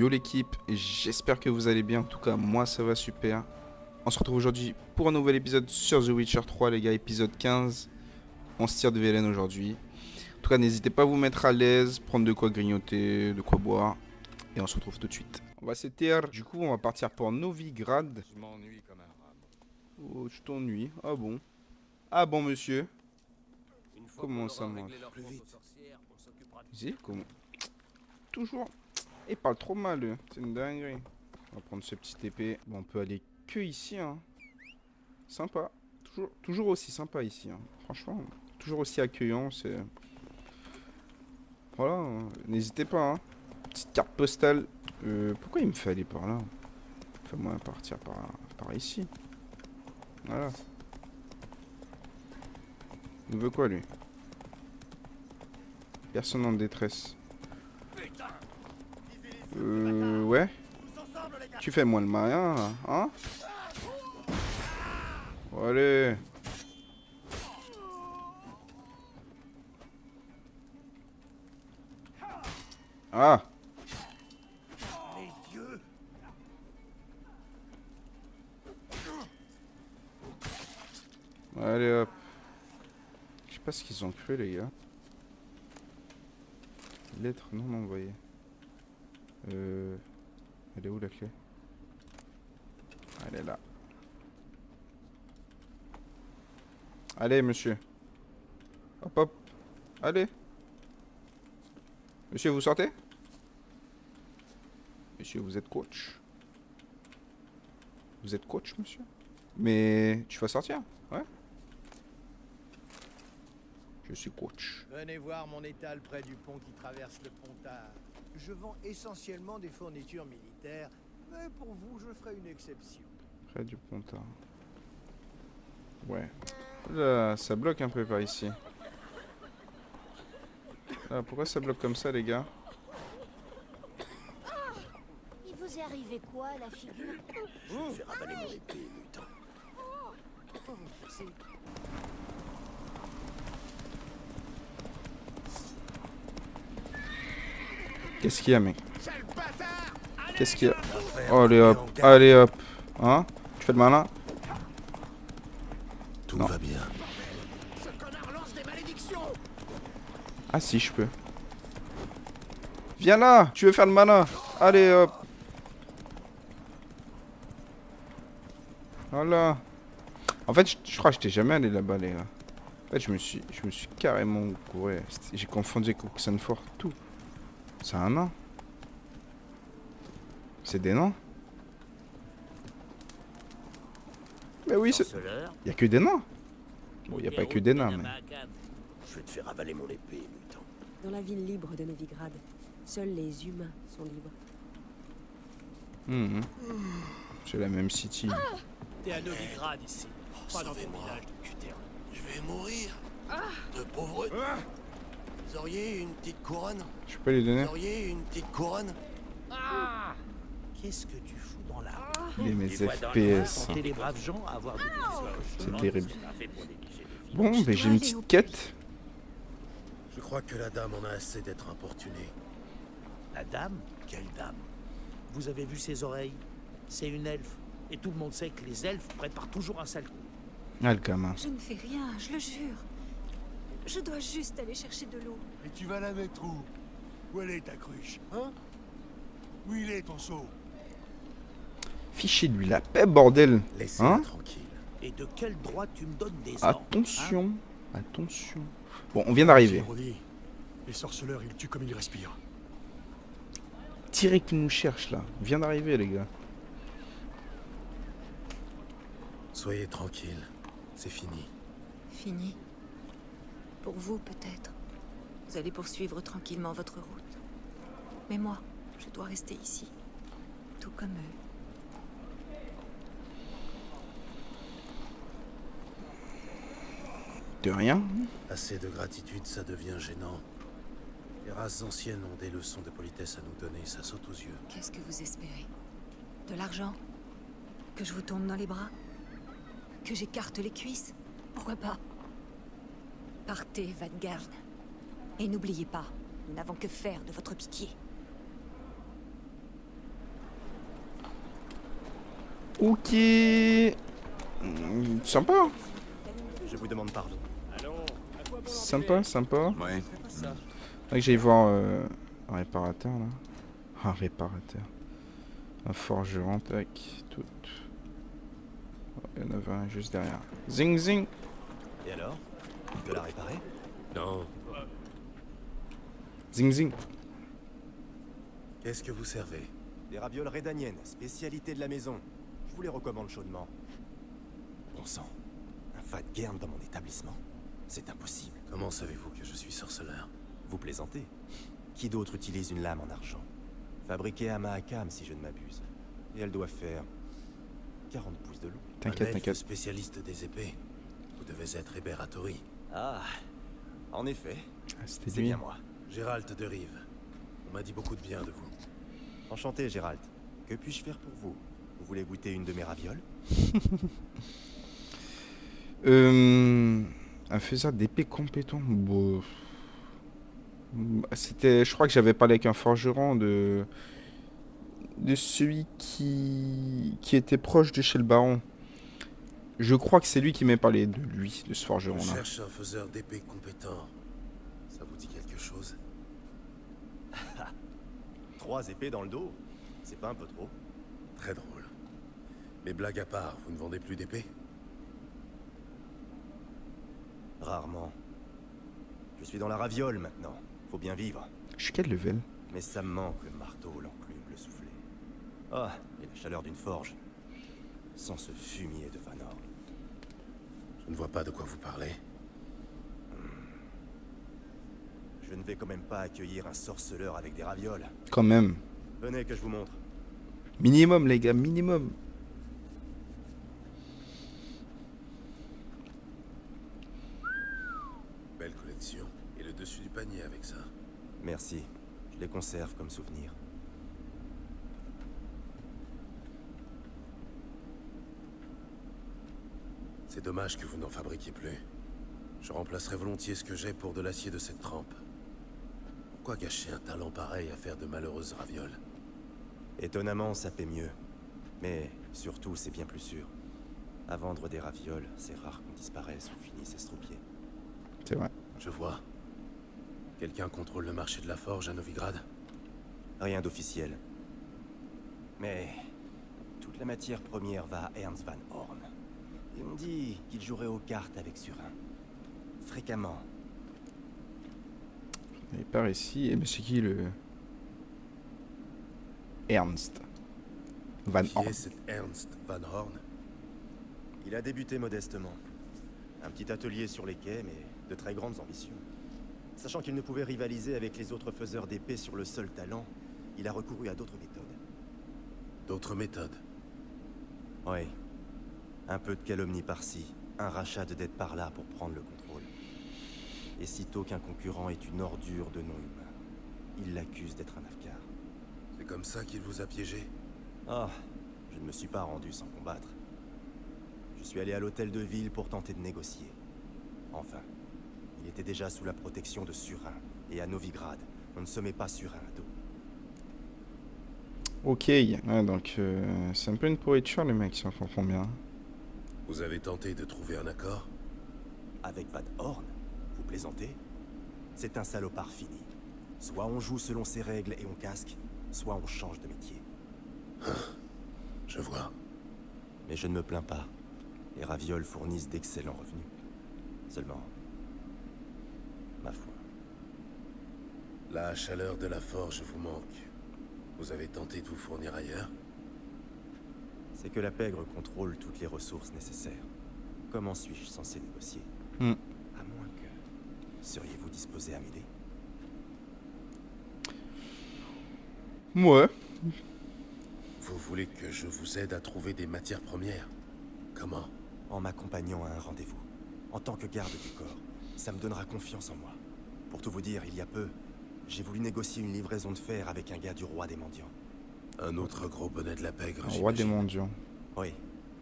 Yo l'équipe, j'espère que vous allez bien, en tout cas moi ça va super. On se retrouve aujourd'hui pour un nouvel épisode sur The Witcher 3 les gars, épisode 15. On se tire de Velen aujourd'hui. En tout cas n'hésitez pas à vous mettre à l'aise, prendre de quoi grignoter, de quoi boire. Et on se retrouve tout de suite. On va s'éteindre, du coup on va partir pour Novigrad. Je m'ennuie comme un rat. Oh tu t'ennuies, ah bon. Ah bon monsieur. Une fois Comment qu'on ça aura marche? réglé leur Plus compte vite. aux sorcières, on s'occupera de Vas-y, comment. Toujours. Il parle trop mal, eux. C'est une dinguerie. On va prendre ce petit épée. Bon, on peut aller que ici, hein. Sympa. Toujours aussi sympa ici, hein. Franchement, toujours aussi accueillant. C'est. Voilà, hein. N'hésitez pas, hein. Petite carte postale. Pourquoi il me fait aller par là? Fais-moi partir par ici. Voilà. Il veut quoi, lui? Personne en détresse. Ouais. Tu fais moins le malin, là, hein? Allez. Ah. Les dieux! Allez hop. Je sais pas ce qu'ils ont cru, les gars. Lettre non envoyée. Elle est où la clé? Elle est là. Allez, monsieur. Hop, hop. Allez. Monsieur, vous sortez? Monsieur, vous êtes coach. Vous êtes coach, monsieur? Mais tu vas sortir? Ouais. Je suis coach. Venez voir mon étal près du pont qui traverse le Pontard. Je vends essentiellement des fournitures militaires, mais pour vous, je ferai une exception. Près du Pontard. Ouais. Là, ça bloque un peu par ici. Ah, pourquoi ça bloque comme ça, les gars? Il vous est arrivé quoi à la figure? Je vais faire avaler mon épée, mutant. Qu'est-ce qu'il y a, mec? Qu'est-ce qu'il y a? Allez hop, allez hop. Hein? Tu fais le malin? Tout Non. va bien. Ah si, je peux. Viens là, tu veux faire le malin? Allez hop. Voilà. En fait, je crois que j'étais jamais allé là-bas, les gars. En fait, je me suis carrément couru. J'ai confondu avec Oxenford, tout. C'est un nain. C'est des nains. Mais oui, c'est... Y a que des nains. Bon, y a pas que des nains, mais... Je vais te faire avaler mon épée, mutant. Dans la ville libre de Novigrad, seuls les humains sont libres. C'est la même city. T'es à Novigrad ici, pas dans ton village de Cuter. Je vais mourir. De pauvreté. Vous auriez une petite couronne? Je peux les donner? Vous auriez une petite couronne? Qu'est-ce que tu fous dans la rue? Il est mes FPS. Tentez les braves gens à avoir des C'est terrible. Bon, mais j'ai une petite quête. Je crois que la dame en a assez d'être importunée. La dame? Quelle dame? Vous avez vu ses oreilles? C'est une elfe. Et tout le monde sait que les elfes préparent toujours un sale coup. Ah, le gamin. Je ne fais rien, je le jure. Je dois juste aller chercher de l'eau. Et tu vas la mettre où? Où elle est ta cruche, hein? Où il est ton seau? Fichez-lui la paix, bordel. Laissez-la Hein? tranquille. Et de quel droit tu me donnes des ordres? Attention. Attention. Bon, on vient d'arriver. Redis, les sorceleurs, ils tuent comme ils respirent. Tirez qui nous cherche, là. On vient d'arriver, les gars. Soyez tranquille. C'est fini. Fini. Pour vous, peut-être. Vous allez poursuivre tranquillement votre route. Mais moi, je dois rester ici. Tout comme eux. De rien. Assez de gratitude, ça devient gênant. Les races anciennes ont des leçons de politesse à nous donner, ça saute aux yeux. Qu'est-ce que vous espérez? De l'argent? Que je vous tombe dans les bras? Que j'écarte les cuisses? Pourquoi pas? Partez, Vadgarn. Et n'oubliez pas, nous n'avons que faire de votre pitié. Ok. Sympa. Je vous demande pardon. Sympa, sympa. Ouais. Faudrait que j'aille voir un réparateur là. Un réparateur. Un forgeron, tac. Tout. Il y en avait un juste derrière. Zing zing. Et alors? De la réparer? Non. Zing zing. Qu'est-ce que vous servez? Des ravioles rédaniennes, spécialité de la maison. Je vous les recommande chaudement. Bon sang, un fat guerne dans mon établissement? C'est impossible. Comment savez-vous que je suis sorceleur? Vous plaisantez? Qui d'autre utilise une lame en argent? Fabriquée à Mahakam, si je ne m'abuse. Et elle doit faire 40 pouces de long. T'inquiète, Un elfe t'inquiète. spécialiste des épées. Vous devez être Eberatori. Ah, en effet, Ah, c'était c'est lui. bien moi. Gérald de Rive. On m'a dit beaucoup de bien de vous. Enchanté, Gérald. Que puis-je faire pour vous? Vous voulez goûter une de mes ravioles? Un faiseur d'épée compétent. Bon. C'était, je crois que j'avais parlé avec un forgeron de celui qui était proche de chez le baron. Je crois que c'est lui qui m'a parlé de lui, de ce Je forgeron-là. cherche un faiseur d'épée compétent. Ça vous dit quelque chose? 3 épées dans le dos? C'est pas un peu trop? Très drôle. Mais blague à part, vous ne vendez plus d'épées? Rarement. Je suis dans la raviole maintenant. Faut bien vivre. Je suis quel level? Mais ça me manque le marteau, l'enclume, le soufflet. Ah, et la chaleur d'une forge. Sans ce fumier de Vanor. Je ne vois pas de quoi vous parlez. Je ne vais quand même pas accueillir un sorceleur avec des ravioles. Quand même. Venez que je vous montre. Minimum, les gars, minimum. Belle collection. Et le dessus du panier avec ça. Merci. Je les conserve comme souvenir. C'est dommage que vous n'en fabriquiez plus. Je remplacerais volontiers ce que j'ai pour de l'acier de cette trempe. Pourquoi gâcher un talent pareil à faire de malheureuses ravioles? Étonnamment, ça paie mieux. Mais surtout, c'est bien plus sûr. À vendre des ravioles, c'est rare qu'on disparaisse ou finisse estropié. C'est vrai. Je vois. Quelqu'un contrôle le marché de la forge à Novigrad? Rien d'officiel. Mais toute la matière première va à Ernst Van Horn. Et on dit qu'il jouerait aux cartes avec Surin. Fréquemment. Il est par ici. Mais c'est qui le... Ernst Van Qui Horn. est cet Ernst Van Horn? Il a débuté modestement. Un petit atelier sur les quais, mais de très grandes ambitions. Sachant qu'il ne pouvait rivaliser avec les autres faiseurs d'épée sur le seul talent, il a recouru à d'autres méthodes. D'autres méthodes? Oui. Un peu de calomnie par-ci, un rachat de dettes par-là pour prendre le contrôle. Et sitôt qu'un concurrent est une ordure de non-humain, il l'accuse d'être un afkar. C'est comme ça qu'il vous a piégé? Ah, je ne me suis pas rendu sans combattre. Je suis allé à l'hôtel de ville pour tenter de négocier. Enfin, il était déjà sous la protection de Surin. Et à Novigrad, on ne se met pas Surin à dos. Ok. Ouais, donc c'est un peu une pourriture, les mecs, si on comprend bien. Vous avez tenté de trouver un accord? Avec Van Horn, vous plaisantez? C'est un salopard fini. Soit on joue selon ses règles et on casque, soit on change de métier. Je vois. Mais je ne me plains pas. Les ravioles fournissent d'excellents revenus. Seulement, ma foi. La chaleur de la forge vous manque. Vous avez tenté de vous fournir ailleurs? C'est que la pègre contrôle toutes les ressources nécessaires. Comment suis-je censé négocier? À moins que... Seriez-vous disposé à m'aider? Ouais. Vous voulez que je vous aide à trouver des matières premières? Comment? En m'accompagnant à un rendez-vous. En tant que garde du corps. Ça me donnera confiance en moi. Pour tout vous dire, il y a peu, j'ai voulu négocier une livraison de fer avec un gars du roi des mendiants. Un autre gros bonnet de la pègre, Roi des j'imagine. mendiants. Oui,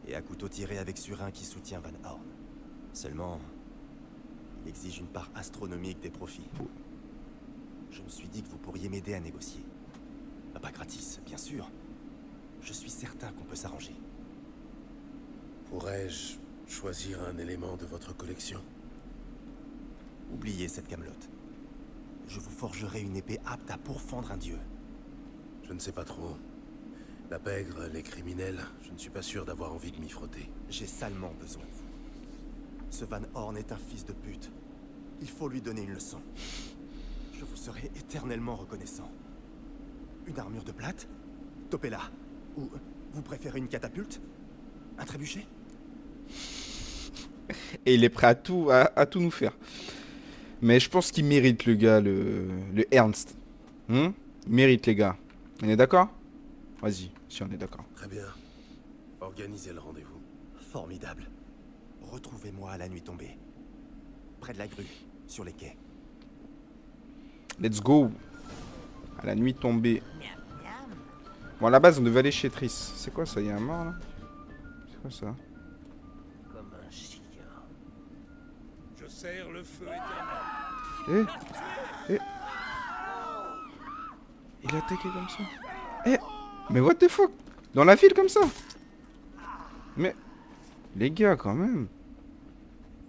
et à couteau tiré avec Surin qui soutient Van Horn. Seulement, il exige une part astronomique des profits. Je me suis dit que vous pourriez m'aider à négocier. Pas gratis, bien sûr. Je suis certain qu'on peut s'arranger. Pourrais-je choisir un élément de votre collection? Oubliez cette camelote. Je vous forgerai une épée apte à pourfendre un dieu. Je ne sais pas trop. La pègre, les criminels, je ne suis pas sûr d'avoir envie de m'y frotter. J'ai salement besoin de vous. Ce Van Horn est un fils de pute. Il faut lui donner une leçon. Je vous serai éternellement reconnaissant. Une armure de plate? Topez-la. Ou vous préférez une catapulte? Un trébuchet? Et il est prêt à tout nous faire. Mais je pense qu'il mérite le gars, le Ernst. Il mérite les gars. On est d'accord? Vas-y, si on est d'accord. Très bien. Organisez le rendez-vous. Formidable. Retrouvez-moi à la nuit tombée. Près de la grue, sur les quais. Let's go. À la nuit tombée. Bon, à la base, on devait aller chez Triss. C'est quoi ça? Il y a un mort là? C'est quoi ça? Comme un chien. Je serre le feu éternel. Il a attaqué comme ça. Mais what the fuck? Dans la ville comme ça? Mais les gars quand même.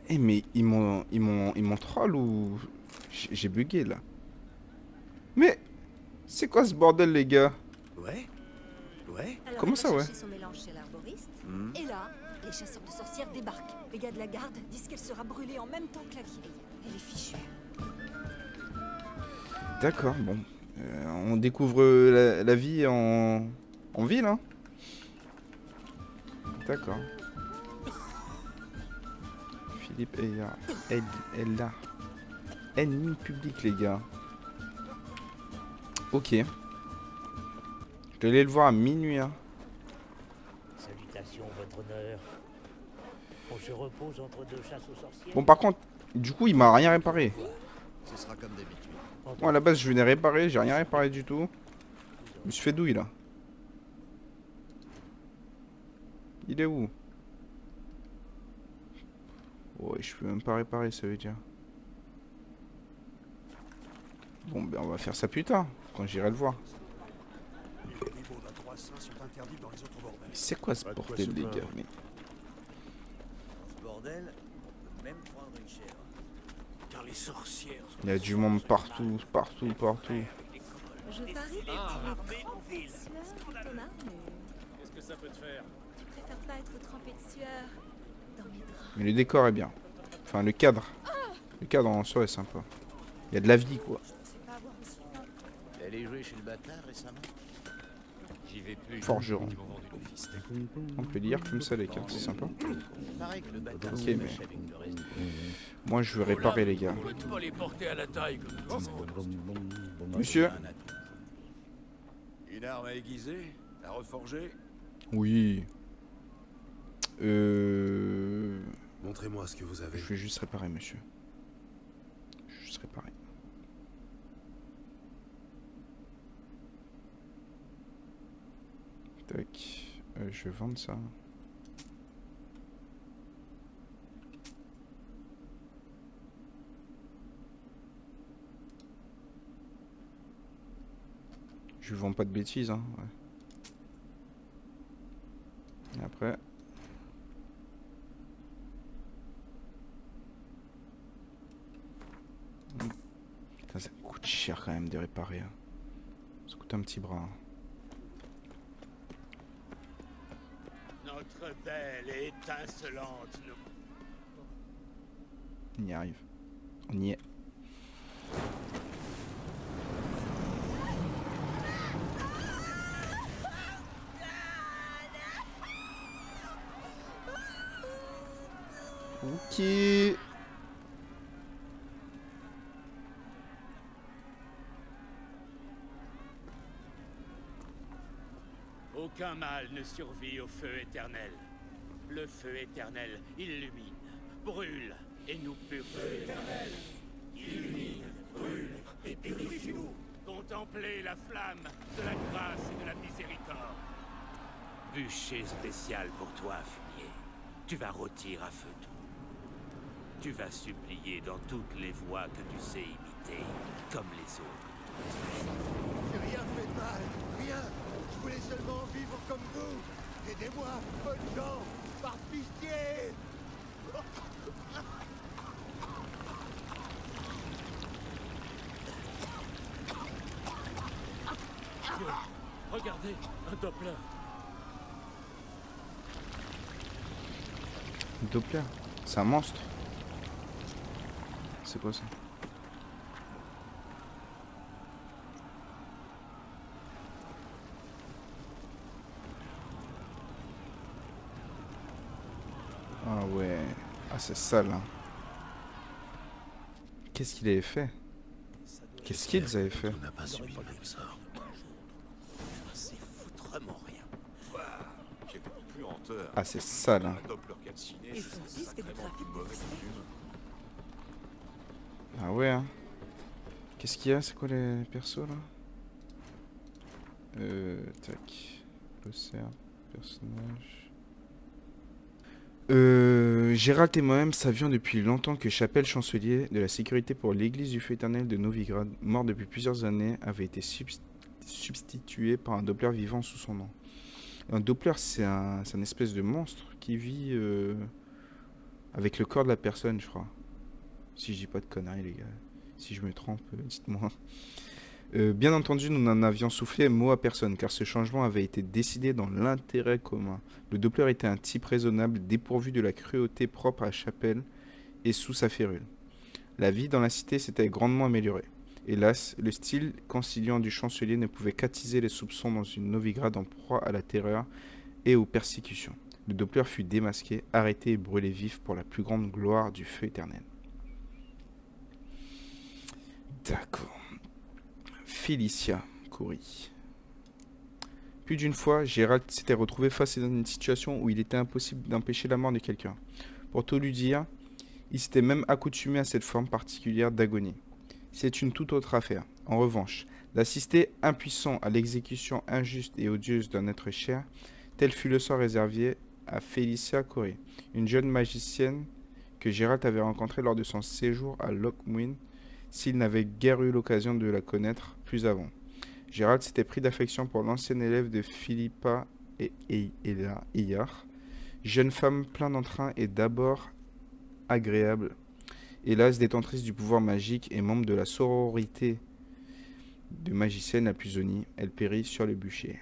Mais ils m'ont troll ou j'ai bugué là. Mais c'est quoi ce bordel les gars? Ouais? Alors, Comment il ça, va ouais? chercher son mélange chez l'arboriste. Et là, les chasseurs de sorcières débarquent. Les gars de la garde disent qu'elle sera brûlée en même temps que la vieille. Elle est fichue. D'accord, bon. On découvre la vie en ville, hein. D'accord. Philippe est là. Ennemi public, les gars. Ok. Je vais aller le voir à minuit, hein. Salutations, votre honneur. On se repose entre deux chasses aux sorcières. Bon, par contre, du coup, il m'a rien réparé. Ce sera comme d'habitude. Moi, à la base, je venais réparer, j'ai rien réparé du tout. Je me suis fait douille, là. Il est où? Ouais, je peux même pas réparer, ça veut dire. Bon, ben, on va faire ça plus tard, quand j'irai le voir. C'est quoi ce bordel, les gars? Mais... Ce bordel, on peut même prendre une chèvre. Car les sorcières sont il y a du monde partout. Je parie que tu es trempé de sueur, ton armure. Qu'est-ce que ça peut te faire? Tu préfères pas être trempé de sueur dans mes draps. Mais le décor est bien. Enfin, le cadre. Le cadre en soi est sympa. Il y a de la vie, quoi. C'est pas avoir aussi faim. Elle est jouée chez le bâtard récemment. J'y vais plus. Forgeron. Ils m'ont vendu le fist. On peut lire comme ça, les cartes, c'est sympa. Pareil que le bâtard Ok, se mais- mâche avec le reste. Moi, je veux réparer, les gars. On peut pas les porter à la taille comme tout le monde. Monsieur? Une arme à aiguiser, à reforger. Oui. Montrez-moi ce que vous avez. Je vais juste réparer, monsieur. Je vais juste réparer. Tac. Je vais vendre ça. Je vends pas de bêtises, hein. Ouais. Et après... Putain, ça coûte cher quand même de réparer. Hein. Ça coûte un petit bras. Hein. Notre belle et étincelante. On y arrive. On y est. Ok. Aucun mal ne survit au feu éternel. Le feu éternel illumine, brûle et nous purifie. Illumine, brûle et purifie-nous. Contemplez la flamme de la grâce et de la miséricorde. Bûcher spécial pour toi, fumier. Tu vas rôtir à feu doux. Tu vas supplier dans toutes les voix que tu sais imiter, comme les autres de ton espèce. Rien ne fait de mal, rien. Je voulais seulement vivre comme vous. Aidez-moi, bonnes gens. Par pitié! Regardez, un Doppler. Doppler. C'est un monstre. C'est quoi ça? Ah ouais. Ah c'est sale hein. Qu'est-ce qu'il avait fait? Qu'est-ce qu'ils avaient fait? On n'a pas subi le même sort. C'est foutrement rien. Quelle puanteur. Ah c'est sale hein. Un Doppler calciné, Et c'est son fils fait du sacrément trafic une de mauvaise pistolets. coutume. Ah ouais hein. Qu'est-ce qu'il y a? C'est quoi les persos là? Tac. Glossaire. Personnage. Gérald et moi-même savions depuis longtemps que Chapelle, chancelier de la sécurité pour l'église du feu éternel de Novigrad, mort depuis plusieurs années, avait été substitué par un Doppler vivant sous son nom. Un Doppler, c'est un espèce de monstre qui vit avec le corps de la personne, je crois. Si je dis pas de conneries, les gars. Si je me trompe, dites-moi. Bien entendu, nous n'en avions soufflé mot à personne, car ce changement avait été décidé dans l'intérêt commun. Le Doppler était un type raisonnable, dépourvu de la cruauté propre à Chapelle et sous sa férule. La vie dans la cité s'était grandement améliorée. Hélas, le style conciliant du chancelier ne pouvait qu'attiser les soupçons dans une Novigrad en proie à la terreur et aux persécutions. Le Doppler fut démasqué, arrêté et brûlé vif pour la plus grande gloire du feu éternel. D'accord. Felicia Coury. Plus d'une fois, Gérald s'était retrouvé face à une situation où il était impossible d'empêcher la mort de quelqu'un. Pour tout lui dire, il s'était même accoutumé à cette forme particulière d'agonie. C'est une toute autre affaire. En revanche, d'assister impuissant à l'exécution injuste et odieuse d'un être cher, tel fut le sort réservé à Felicia Coury, une jeune magicienne que Gérald avait rencontrée lors de son séjour à Lockmuir, s'il n'avait guère eu l'occasion de la connaître plus avant. Gérald s'était pris d'affection pour l'ancienne élève de Philippa et Eyar, jeune femme pleine d'entrain et d'abord agréable, hélas détentrice du pouvoir magique et membre de la sororité de magiciennes la plus zonie. Elle périt sur le bûcher.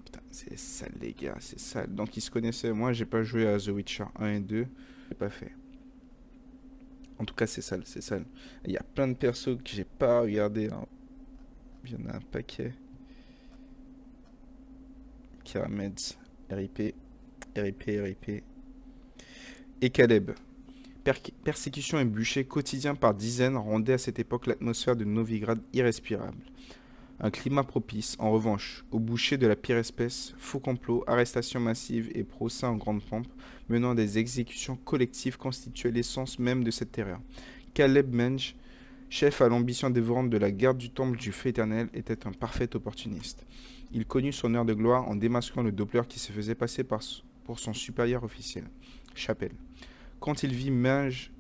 Putain, c'est sale les gars, c'est sale. Donc ils se connaissaient. Moi j'ai pas joué à The Witcher 1 et 2, j'ai pas fait. En tout cas, c'est sale, c'est sale. Il y a plein de persos que j'ai pas regardé. Hein. Il y en a un paquet. Karameds, RIP, RIP. Et Caleb. Persécution et bûcher quotidien par dizaines rendaient à cette époque l'atmosphère de Novigrad irrespirable. Un climat propice, en revanche, aux bouchers de la pire espèce, faux complots, arrestations massives et procès en grande pompe, menant à des exécutions collectives constituaient l'essence même de cette terreur. Caleb Menge, chef à l'ambition dévorante de la garde du temple du feu éternel, était un parfait opportuniste. Il connut son heure de gloire en démasquant le Doppler qui se faisait passer pour son supérieur officiel, Chapelle. Quand il vit Menge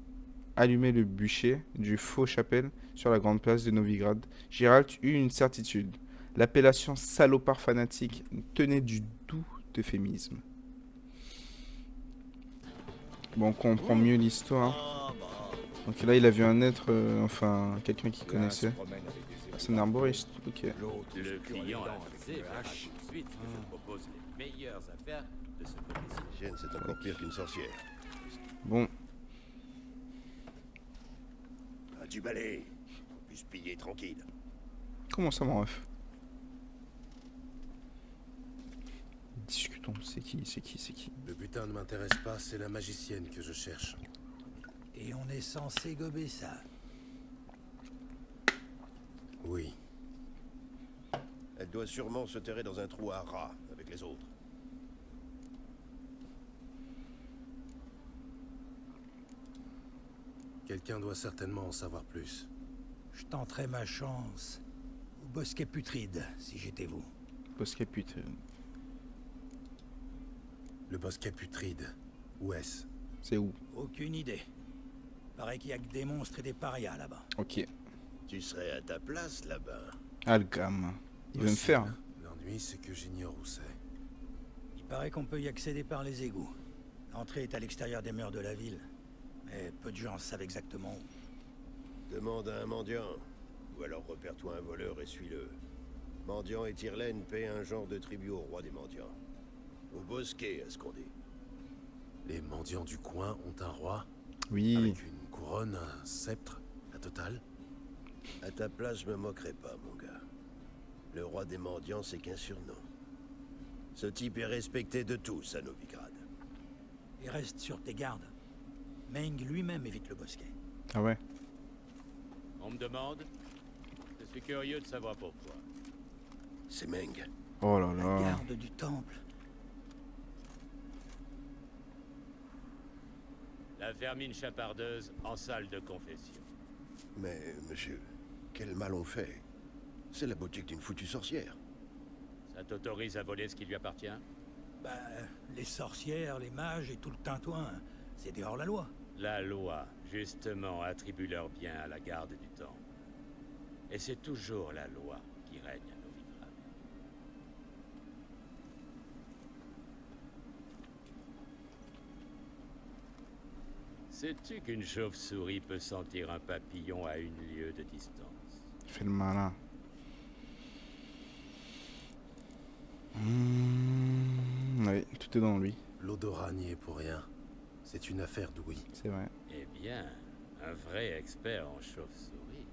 allumer le bûcher du faux Chapelle sur la grande place de Novigrad, Gérald eut une certitude. L'appellation salopard fanatique tenait du doux euphémisme. Bon, on comprend mieux l'histoire. Donc là, il a vu un être, enfin, quelqu'un qu'il connaissait. C'est un arboriste, ok. Le client a refusé, tout de suite. Je propose les meilleures affaires de ce côté-ci. Jeanne, c'est encore pire qu'une sorcière. Bon, Ah, du balai. On puisse piller tranquille. comment ça, mon ref? Discutons, c'est qui? Le butin ne m'intéresse pas, c'est la magicienne que je cherche. Et on est censé gober ça. Oui. Elle doit sûrement se terrer dans un trou à rats avec les autres. Quelqu'un doit certainement en savoir plus. Je tenterai ma chance au bosquet putride, si j'étais vous. Bosquet putain. Le bosquet putride. Où est-ce? C'est où? Aucune idée. Paraît qu'il y a que des monstres et des parias là-bas. Ok. Tu serais à ta place là-bas. Ah, le gamme. Il veut me faire. L'ennui, c'est que j'ignore où c'est. Il paraît qu'on peut y accéder par les égouts. L'entrée est à l'extérieur des murs de la ville, mais peu de gens savent exactement où. Demande à un mendiant. Ou alors repère-toi un voleur et suis-le. Mendiant et Tyrlaine paient un genre de tribut au roi des mendiants. Au bosquet, à ce qu'on dit. Les mendiants du coin ont un roi? Oui. Avec une couronne, un sceptre, la totale? À ta place, je me moquerai pas, mon gars. Le roi des mendiants, c'est qu'un surnom. Ce type est respecté de tous à Novigrad. Et reste sur tes gardes. Meng lui-même évite le bosquet. Ah ouais. On me demande? Je suis curieux de savoir pourquoi. C'est Meng. Oh là La là. garde du temple. La vermine chapardeuse en salle de confession. Mais, monsieur, quel mal on fait? C'est la boutique d'une foutue sorcière. Ça t'autorise à voler ce qui lui appartient? Bah, les sorcières, les mages et tout le tintouin, c'est dehors la loi. La loi, justement, attribue leurs biens à la garde du temple. Et c'est toujours la loi qui règne à Novigrad. Sais-tu qu'une chauve-souris peut sentir un papillon à 1 lieue de distance? Fais le malin. Oui, tout est dans lui. L'odorat n'y est pour rien. C'est une affaire d'ouïe. C'est vrai. Eh bien, un vrai expert en chauve-souris.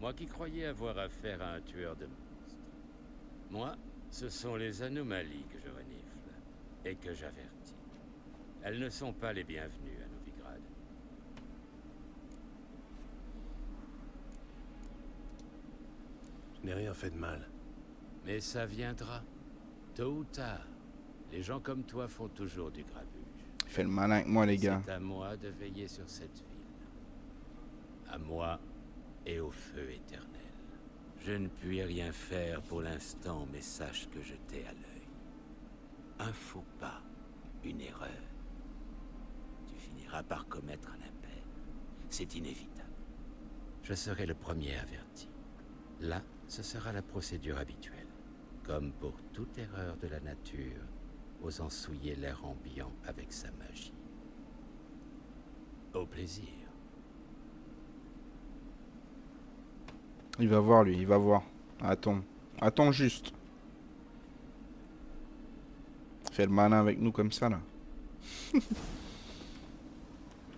Moi qui croyais avoir affaire à un tueur de monstres. Moi, ce sont les anomalies que je renifle et que j'avertis. Elles ne sont pas les bienvenues à Novigrad. Je n'ai rien fait de mal. Mais ça viendra. Tôt ou tard. Les gens comme toi font toujours du grabuge. Fais le malin avec moi, les gars. C'est à moi de veiller sur cette ville. À moi et au feu éternel. Je ne puis rien faire pour l'instant, mais sache que je t'ai à l'œil. Un faux pas, une erreur. Tu finiras par commettre un impair. C'est inévitable. Je serai le premier averti. Là, ce sera la procédure habituelle. Comme pour toute erreur de la nature, osant souiller l'air ambiant avec sa magie. Au plaisir. Il va voir, lui, il va voir. Attends. Attends juste. Fais le malin avec nous comme ça, là. Bon,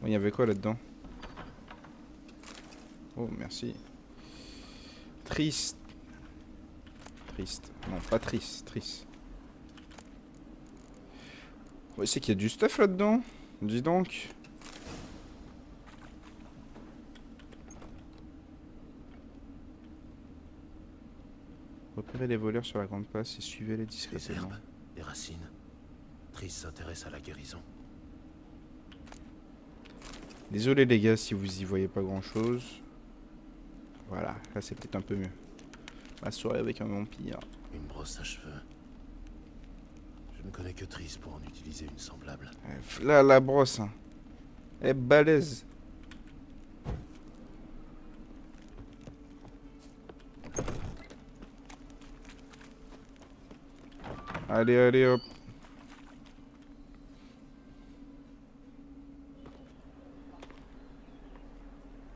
il y avait quoi là-dedans? Oh, merci. Triste. Triste. Non, pas triste. Triste. Ouais, c'est qu'il y a du stuff là-dedans. Dis donc. Repérez les voleurs sur la grande place et suivez-les Les discrètement. herbes, les racines. Triss s'intéresse à la guérison. Désolé les gars si vous y voyez pas grand chose. Voilà, là c'est peut-être un peu mieux. Ma soirée avec un vampire. Une brosse à cheveux. Je ne connais que Triss pour en utiliser une semblable. Là, la brosse. Hein. Elle est balèze. Allez, allez, hop.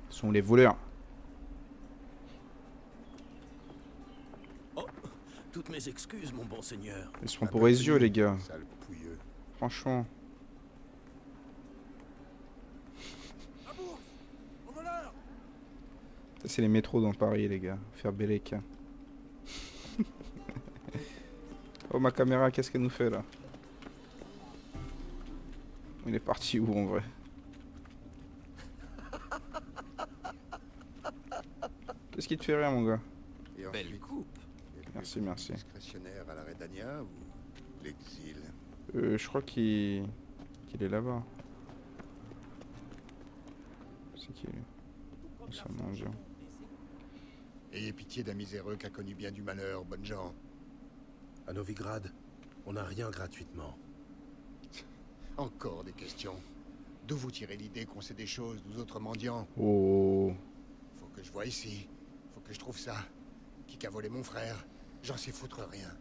Ce sont les voleurs. Toutes mes excuses, mon bon seigneur. Ils sont pour les yeux, les gars. Sale pouilleux. Franchement. Ça, c'est les métros dans Paris, les gars. Faire Bélec. Oh, ma caméra, qu'est-ce qu'elle nous fait là? Il est parti où en vrai? Qu'est-ce qui te fait rire, mon gars? Et Belle ensuite, coupe. Merci, merci. discrétionnaire à la Redania ou l'exil? Je crois qu'il est là-bas. C'est qui lui? C'est un mendiant. Ayez pitié d'un miséreux qui a connu bien du malheur, bonnes gens. À Novigrad, on n'a rien gratuitement. Encore des questions. D'où vous tirez l'idée qu'on sait des choses, nous autres mendiants? Oh. Faut que je vois ici. Faut que je trouve ça. Qui a volé mon frère? J'en sais foutre rien.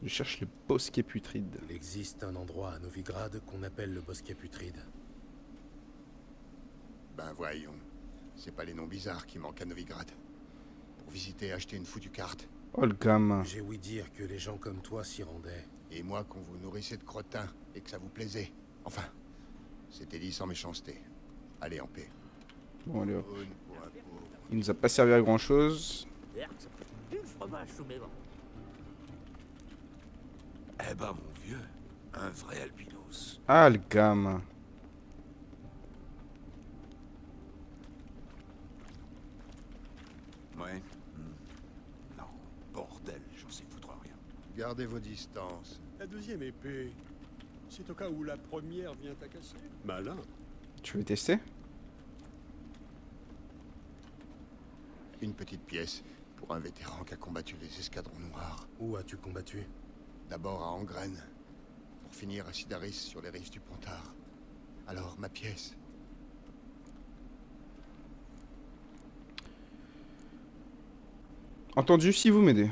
Je cherche le bosquet putride. Il existe un endroit à Novigrad qu'on appelle le bosquet putride. Ben voyons. C'est pas les noms bizarres qui manquent à Novigrad. Pour visiter, acheter une foutue carte. Oh le gamin. J'ai ouï dire que les gens comme toi s'y rendaient. Et moi qu'on vous nourrissait de crottins et que ça vous plaisait. Enfin, c'était dit sans méchanceté. Allez en paix. Bon allez hop. Bonne pour un pauvre. Il nous a pas servi à grand chose. Du fromage sous mes dents. Eh ben, mon vieux, un vrai albinos. Ah le gamin. Ouais. Non, bordel, j'en sais foutre rien. Gardez vos distances. La deuxième épée, c'est au cas où la première vient à casser. Malin. Tu veux tester? Une petite pièce pour un vétéran qui a combattu les escadrons noirs. Où as-tu combattu? D'abord à Angraine, pour finir à Sidaris sur les rives du Pontard. Alors, ma pièce. Entendu, si vous m'aidez.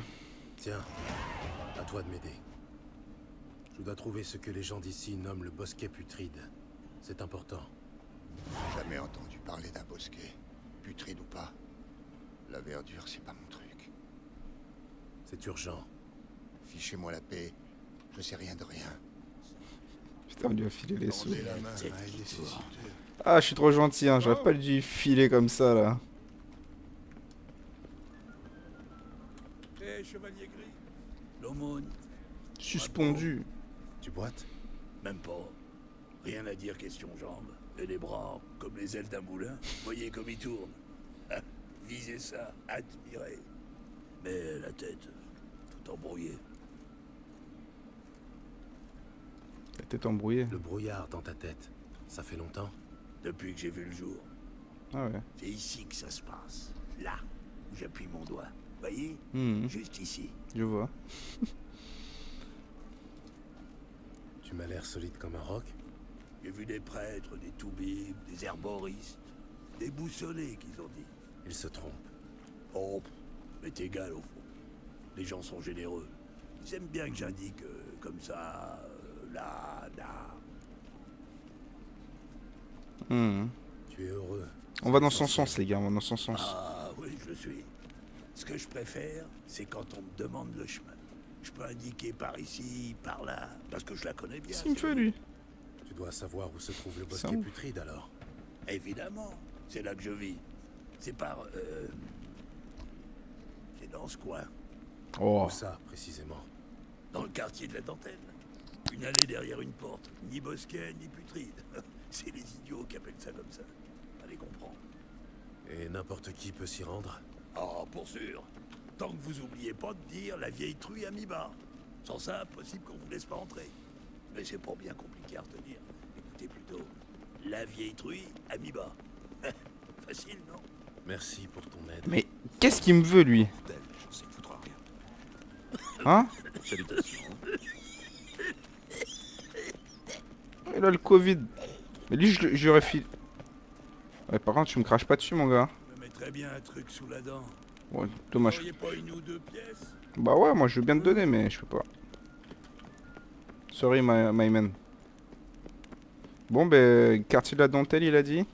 Tiens, à toi de m'aider. Je dois trouver ce que les gens d'ici nomment le bosquet putride. C'est important. Jamais entendu parler d'un bosquet, putride ou pas. La verdure, c'est pas mon truc. C'est urgent. Fichez-moi la paix, je sais rien de rien. Putain, on lui a filé les sous. Tendez la main à un nécessiteux. Ah, je suis trop gentil, hein. J'aurais pas dû filer comme ça là. Eh, chevalier gris. L'aumône, Suspendu. Tu boites? même pas. Rien à dire question jambes. Et les bras, comme les ailes d'un moulin. Voyez comme ils tournent. Ah, visez ça, admirez. Mais la tête, tout embrouillée. La tête embrouillée. Le brouillard dans ta tête, ça fait longtemps? Depuis que j'ai vu le jour. Ah ouais. C'est ici que ça se passe. Là, où j'appuie mon doigt. Voyez? Mhm. Juste ici. Je vois. Tu m'as l'air solide comme un roc. J'ai vu des prêtres, des toubibs, des herboristes, des boussolés qu'ils ont dit. Ils se trompent. Oh, m'est égal au fond. Les gens sont généreux. Ils aiment bien que j'indique comme ça, là, là. Mhm. Tu es heureux. On va dans son sens, les gars, on va dans son sens. Ah oui, je le suis. Ce que je préfère, c'est quand on me demande le chemin. Je peux indiquer par ici, par là, parce que je la connais bien. Qu'est-ce qu'il me fait, lui? Tu dois savoir où se trouve le bosquet Ça où? putride alors. Évidemment, c'est là que je vis. C'est par... c'est dans ce coin, Oh. Où ça, précisément? dans le quartier de la Dentelle. Une allée derrière une porte. Ni bosquet, ni putride. C'est les idiots qui appellent ça comme ça. Allez comprendre. Et n'importe qui peut s'y rendre? Ah, pour sûr. Tant que vous oubliez pas de dire la vieille truie à mi-bas. Sans ça, impossible qu'on vous laisse pas entrer. Mais c'est pas bien compliqué à retenir. Écoutez plutôt. La vieille truie à mi-bas. Facile, non? Merci pour ton aide. Mais qu'est-ce qu'il me veut, lui? Bordel, j'en sais foutre rien. Hein? Salutations. Il a le Covid. Mais lui, je lui filé. Ouais, par contre, tu me craches pas dessus, mon gars. Je me mettrais bien un truc sous la dent. Ouais, Vous dommage. auriez pas une ou deux pièces? Bah ouais, moi je veux bien te donner, mais je peux pas. Sorry, my man. Bon, ben, quartier de la Dentelle, il a dit.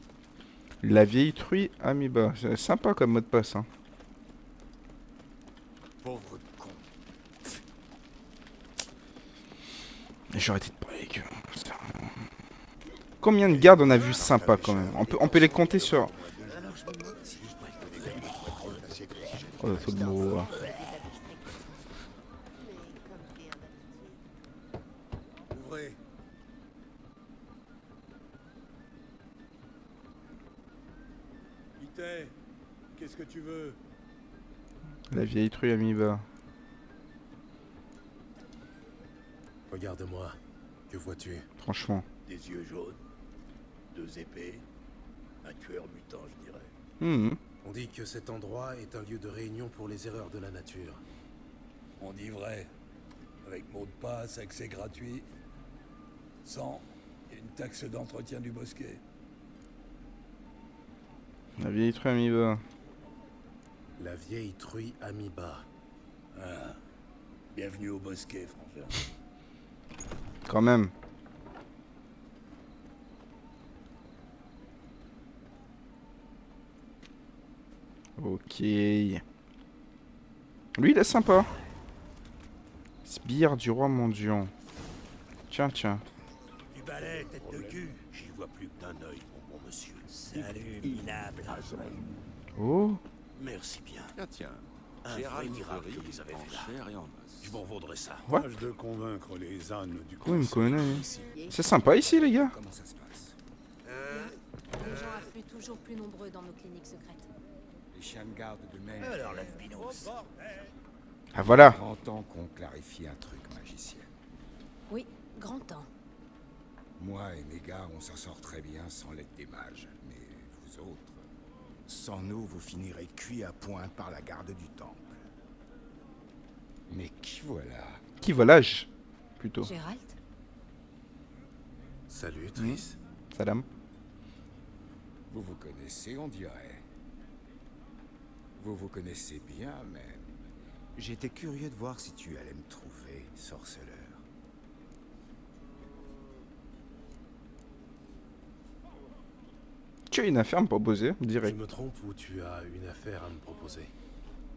La vieille truie Amiba. C'est sympa comme mot de passe, hein. Pauvre con. J'aurais été de parler avec eux. Putain. Combien de gardes on a vu sympa quand même? On peut les compter sur. Oh, c'est beau. Ouvrez. Ité, qu'est-ce que tu veux? La vieille truie Amiba. Regarde-moi. Que vois-tu? Franchement. Des yeux jaunes, deux épées, un tueur mutant, je dirais. Mhm. On dit que cet endroit est un lieu de réunion pour les erreurs de la nature. On dit vrai. Avec mot de passe, accès gratuit. Sans, il y a une taxe d'entretien du bosquet. La vieille truie Amiba. La vieille truie Amiba. Ah. Bienvenue au Bosquet, frangin. Quand même. Ok. Lui, il est sympa. Sbire du roi mendiant. Tiens, tiens. Du balai, tête de cul. J'y vois plus que d'un œil, mon bon monsieur. Salut, minable. Oh. Merci bien. Tiens. Un vrai miracle que vous avez fait là. Cher et en masse. Je vous revaudrai ça. Ouais. Tâche de convaincre les ânes du Oui, il me conseil. connaît. C'est sympa ici, les gars. Comment ça se passe? Les gens affluent toujours plus nombreux dans nos cliniques secrètes. Les chiens de garde de Maine. Alors, la Vénus. Ah, voilà. Grand temps qu'on clarifie un truc, magicienne. Oui, grand temps. Moi et mes gars, on s'en sort très bien sans l'aide des mages. Mais vous autres, sans nous, vous finirez cuits à point par la garde du temple. Mais qui voilà? Qui volage plutôt. Gérald? Salut, Triss. Salam. Vous vous connaissez, on dirait. Vous vous connaissez bien, même. J'étais curieux de voir si tu allais me trouver, sorceleur. Tu as une affaire à me proposer, Je direct. me trompe ou tu as une affaire à me proposer?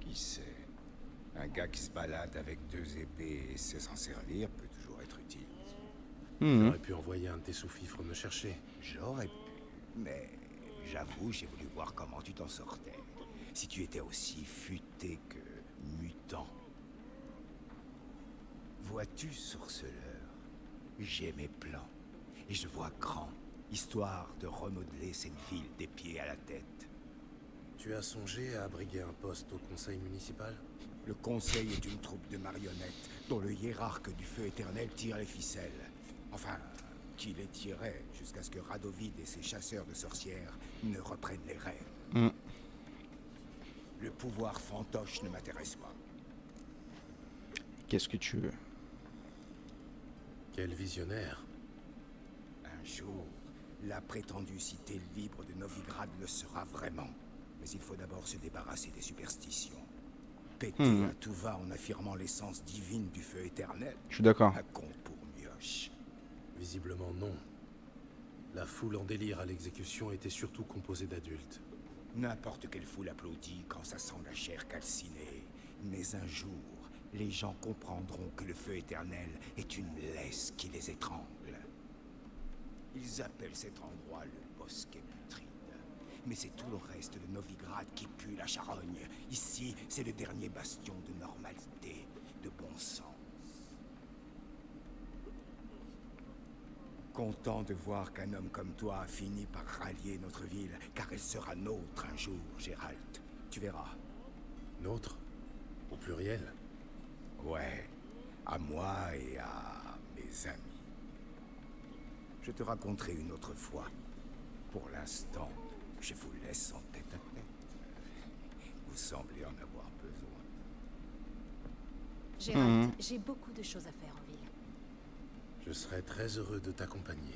Qui sait? Un gars qui se balade avec 2 épées et sait s'en servir peut toujours être utile. J'aurais pu envoyer un de tes sous-fifres me chercher. J'aurais pu, mais j'avoue, j'ai voulu voir comment tu t'en sortais. Si tu étais aussi futé que mutant. Vois-tu, sorceleur, j'ai mes plans. Et je vois grand, histoire de remodeler cette ville des pieds à la tête. Tu as songé à abriguer un poste au conseil municipal? Le conseil est une troupe de marionnettes dont le hiérarque du feu éternel tire les ficelles. Enfin, qui les tirait jusqu'à ce que Radovid et ses chasseurs de sorcières ne reprennent les rênes. Le pouvoir fantoche ne m'intéresse pas. Qu'est-ce que tu veux? Quel visionnaire. Un jour, la prétendue cité libre de Novigrad le sera vraiment. Mais il faut d'abord se débarrasser des superstitions. Péter à tout va en affirmant l'essence divine du feu éternel. Je suis d'accord. Un conte pour mioche. Visiblement non. La foule en délire à l'exécution était surtout composée d'adultes. N'importe quelle foule applaudit quand ça sent la chair calcinée. Mais un jour, les gens comprendront que le feu éternel est une laisse qui les étrangle. Ils appellent cet endroit le Bosquet putride. Mais c'est tout le reste de Novigrad qui pue la charogne. Ici, c'est le dernier bastion de normalité, de bon sens. Content de voir qu'un homme comme toi a fini par rallier notre ville, car elle sera nôtre un jour, Gérald. Tu verras. Nôtre? Au pluriel? Ouais, à moi et à mes amis. Je te raconterai une autre fois. Pour l'instant, je vous laisse en tête à tête. Vous semblez en avoir besoin. Gérald, j'ai beaucoup de choses à faire en ville. Je serais très heureux de t'accompagner.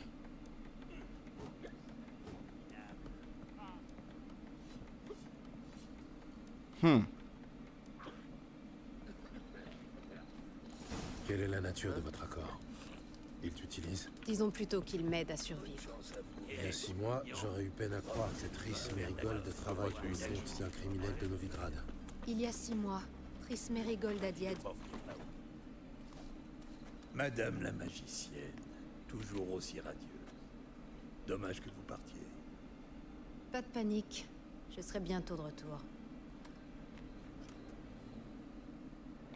Quelle est la nature de votre accord? Il t'utilise? Disons plutôt qu'il m'aide à survivre. Il y a 6 mois, j'aurais eu peine à croire que Triss Merigold travaille pour le compte d'un criminel de Novigrad. Il y a 6 mois, Triss Merigold a dit à... Madame la magicienne, toujours aussi radieuse. Dommage que vous partiez. Pas de panique, je serai bientôt de retour.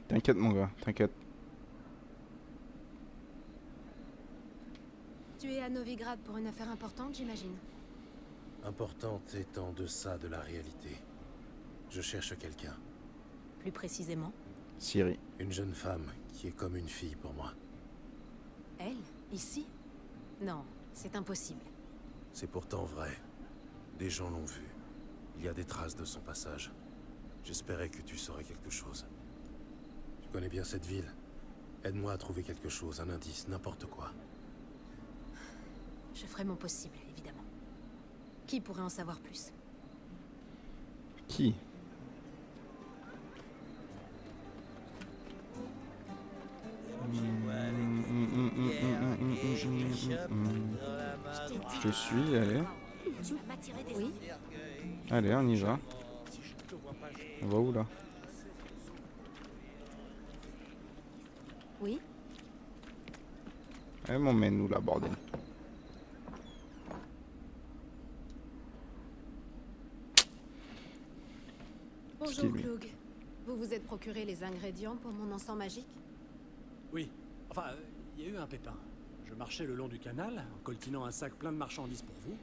T'inquiète, mon gars, t'inquiète. Tu es à Novigrad pour une affaire importante, j'imagine. Importante est en deçà de la réalité. Je cherche quelqu'un. Plus précisément? Siri. Une jeune femme qui est comme une fille pour moi. Elle? Ici? Non, c'est impossible. C'est pourtant vrai. Des gens l'ont vue. Il y a des traces de son passage. J'espérais que tu saurais quelque chose. Tu connais bien cette ville. Aide-moi à trouver quelque chose, un indice, n'importe quoi. Je ferai mon possible, évidemment. Qui pourrait en savoir plus? Qui? Je suis, allez. Oui. Allez, on y va. On va où là? Oui. Elle m'emmène où là, bordel? Bonjour Cloug. Vous vous êtes procuré les ingrédients pour mon encens magique? Oui. Enfin, il y a eu un pépin. Je marchais le long du canal, en coltinant un sac plein de marchandises pour vous.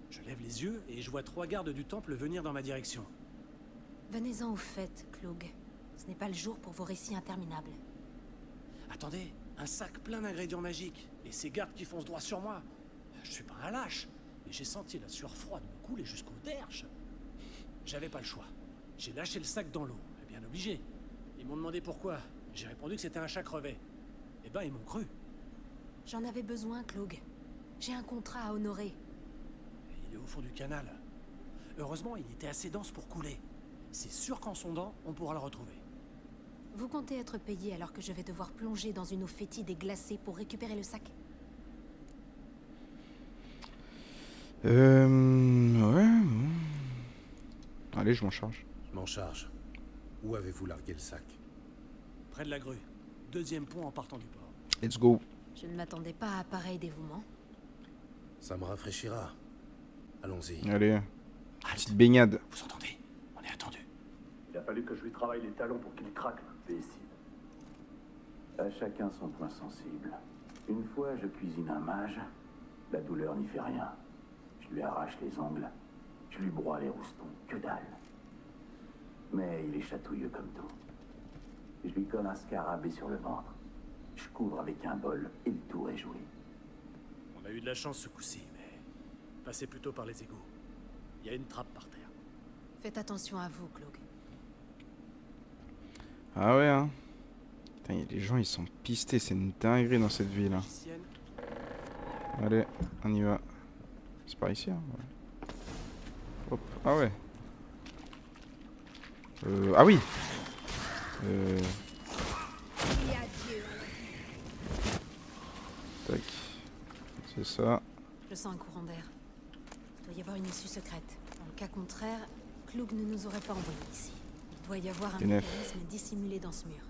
Je lève les yeux et je vois 3 gardes du temple venir dans ma direction. Venez-en au fait, Cloug. Ce n'est pas le jour pour vos récits interminables. Attendez, un sac plein d'ingrédients magiques, et ces gardes qui foncent droit sur moi. Je suis pas un lâche, mais j'ai senti la sueur froide me couler jusqu'au derche. J'avais pas le choix. J'ai lâché le sac dans l'eau, bien obligé. Ils m'ont demandé pourquoi. J'ai répondu que c'était un chat crevé. Eh ben, ils m'ont cru. J'en avais besoin, Cloug. J'ai un contrat à honorer. Il est au fond du canal. Heureusement, il était assez dense pour couler. C'est sûr qu'en sondant, on pourra le retrouver. Vous comptez être payé alors que je vais devoir plonger dans une eau fétide et glacée pour récupérer le sac? Ouais. Allez, je m'en charge. Je m'en charge. Où avez-vous largué le sac? Près de la grue. 2e pont en partant du port. Let's go. Je ne m'attendais pas à pareil dévouement. Ça me rafraîchira. Allons-y. Allez. Petite baignade. Vous entendez? On est attendu. Il a fallu que je lui travaille les talons pour qu'il craque, l'imbécile. À chacun son point sensible. Une fois, je cuisine un mage. La douleur n'y fait rien. Je lui arrache les ongles. Je lui broie les roustons. Que dalle. Mais il est chatouilleux comme tout. Je lui colle un scarabée sur le ventre. Je couvre avec un bol et le tour est joué. On a eu de la chance ce coup-ci, mais... Passez plutôt par les égouts. Il y a une trappe par terre. Faites attention à vous, Cloug. Ah ouais, hein. Putain, les gens, ils sont pistés. C'est une dinguerie dans cette ville. Hein. Allez, on y va. C'est par ici, hein. Ouais. Hop. Ah ouais. Ah oui. Tac. C'est ça. Je sens un courant d'air. Il doit y avoir une issue secrète. Dans le cas contraire, Cloug ne nous aurait pas envoyés ici. Il doit y avoir un mécanisme dissimulé dans ce mur.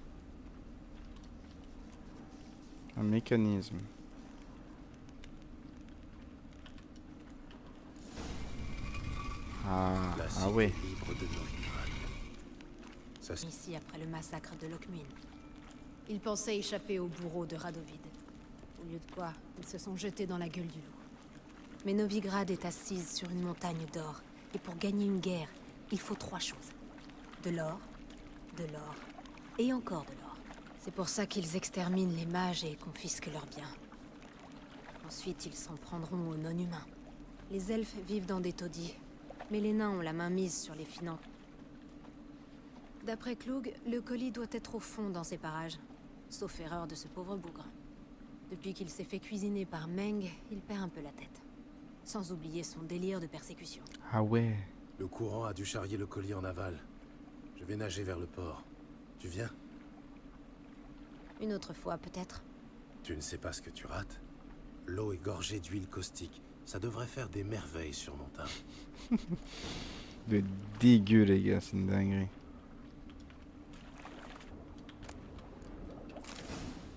Un mécanisme. Ah ouais. Ici après le massacre de Lockmune. Ils pensaient échapper au bourreau de Radovid. Au lieu de quoi, ils se sont jetés dans la gueule du loup. Mais Novigrad est assise sur une montagne d'or. Et pour gagner une guerre, il faut 3 choses. De l'or et encore de l'or. C'est pour ça qu'ils exterminent les mages et confisquent leurs biens. Ensuite, ils s'en prendront aux non-humains. Les elfes vivent dans des taudis, mais les nains ont la main mise sur les finances. D'après Cloug, le colis doit être au fond dans ces parages. Sauf erreur de ce pauvre bougre. Depuis qu'il s'est fait cuisiner par Meng, il perd un peu la tête. Sans oublier son délire de persécution. Ah ouais. Le courant a dû charrier le colis en aval. Je vais nager vers le port. Tu viens? Une autre fois, peut-être. Tu ne sais pas ce que tu rates? L'eau est gorgée d'huile caustique. Ça devrait faire des merveilles sur mon teint. De dégueu, les gars, c'est une dinguerie.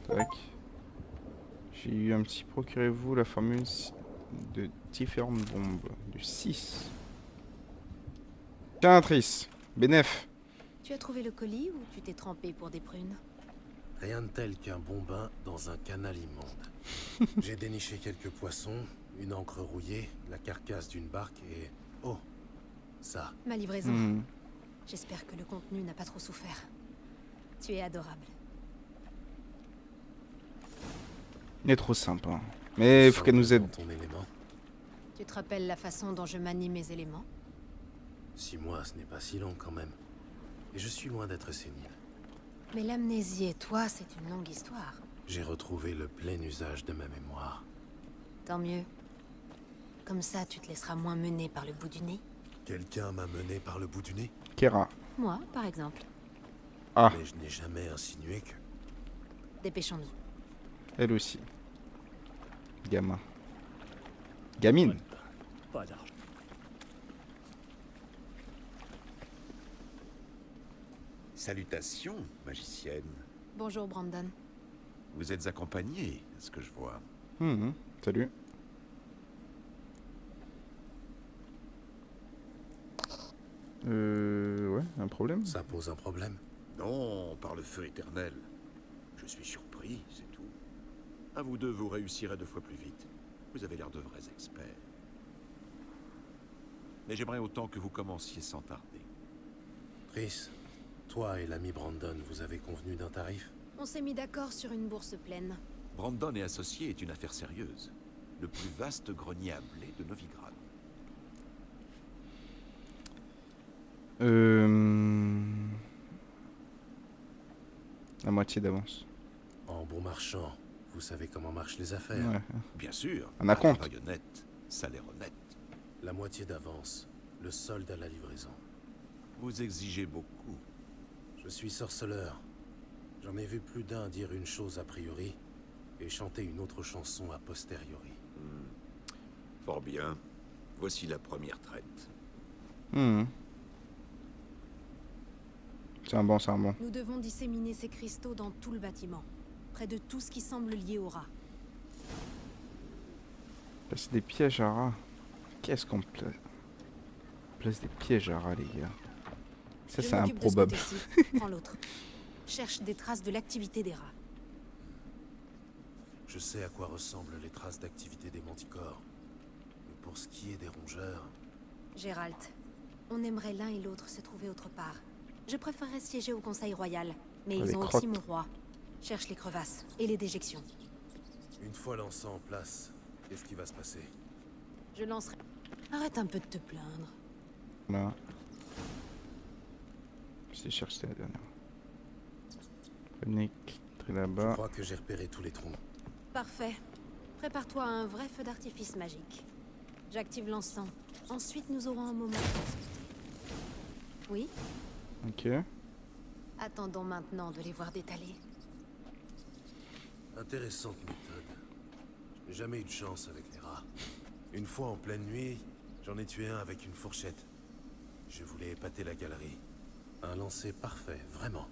Tac. J'ai eu un petit procurez-vous la formule de différentes bombes. Du 6. Tiens, Triss. Bénef. Tu as trouvé le colis ou tu t'es trempé pour des prunes? Rien de tel qu'un bon bain dans un canal immonde. J'ai déniché quelques poissons, une encre rouillée, la carcasse d'une barque et... Oh, ça. Ma livraison. J'espère que le contenu n'a pas trop souffert. Tu es adorable. Il est trop sympa. Mais il faut qu'elle nous aide. Ton élément. Tu te rappelles la façon dont je manie mes éléments? 6 mois, ce n'est pas si long quand même. Et je suis loin d'être sénile. Mais l'amnésie et toi, c'est une longue histoire. J'ai retrouvé le plein usage de ma mémoire. Tant mieux. Comme ça, tu te laisseras moins mener par le bout du nez. Quelqu'un m'a mené par le bout du nez? Kera. Moi, par exemple. Ah. Mais je n'ai jamais insinué que... Dépêchons-nous. Elle aussi. Gamin. Gamine. Pas d'argent. Salutations, magicienne. Bonjour, Brandon. Vous êtes accompagnée, à ce que je vois. Salut. Ouais, un problème? Ça pose un problème? Non, par le feu éternel. Je suis surpris, c'est tout. À vous deux, vous réussirez 2 fois plus vite. Vous avez l'air de vrais experts. Mais j'aimerais autant que vous commenciez sans tarder. Chris, toi et l'ami Brandon, vous avez convenu d'un tarif? On s'est mis d'accord sur une bourse pleine. Brandon et associés est une affaire sérieuse. Le plus vaste grenier à blé de Novigrad. La moitié d'avance. En bon marchand, vous savez comment marchent les affaires. Ouais. Bien sûr. On a compte. Travail honnête, salaire honnête. La moitié d'avance, le solde à la livraison. Vous exigez beaucoup. Je suis sorceleur. J'en ai vu plus d'un dire une chose a priori et chanter une autre chanson a posteriori. Fort bien. Voici la première traite. C'est un bon. Nous devons disséminer ces cristaux dans tout le bâtiment, près de tout ce qui semble lié au rat. Place des pièges à rats. Qu'est-ce qu'on place? Place des pièges à rats, les gars. Ça, Je c'est m'occupe de ce improbable. côté-ci. Prends l'autre. Cherche des traces de l'activité des rats. Je sais à quoi ressemblent les traces d'activité des manticores. Mais pour ce qui est des rongeurs... Gérald, on aimerait l'un et l'autre se trouver autre part. Je préférerais siéger au Conseil Royal, mais Les ils ont crottes. aussi mon roi. Cherche les crevasses et les déjections. Une fois l'encens en place, qu'est-ce qui va se passer? Je lancerai... Arrête un peu de te plaindre. Là. Je cherché la dernière. Nick, très Je là-bas. crois que j'ai repéré tous les troncs. Parfait. Prépare-toi à un vrai feu d'artifice magique. J'active l'encens. Ensuite, nous aurons un moment pour discuter. Oui? Ok. Attendons maintenant de les voir détaler. Intéressante méthode. Je n'ai jamais eu de chance avec les rats. Une fois en pleine nuit, j'en ai tué un avec une fourchette. Je voulais épater la galerie. Un lancer parfait, vraiment.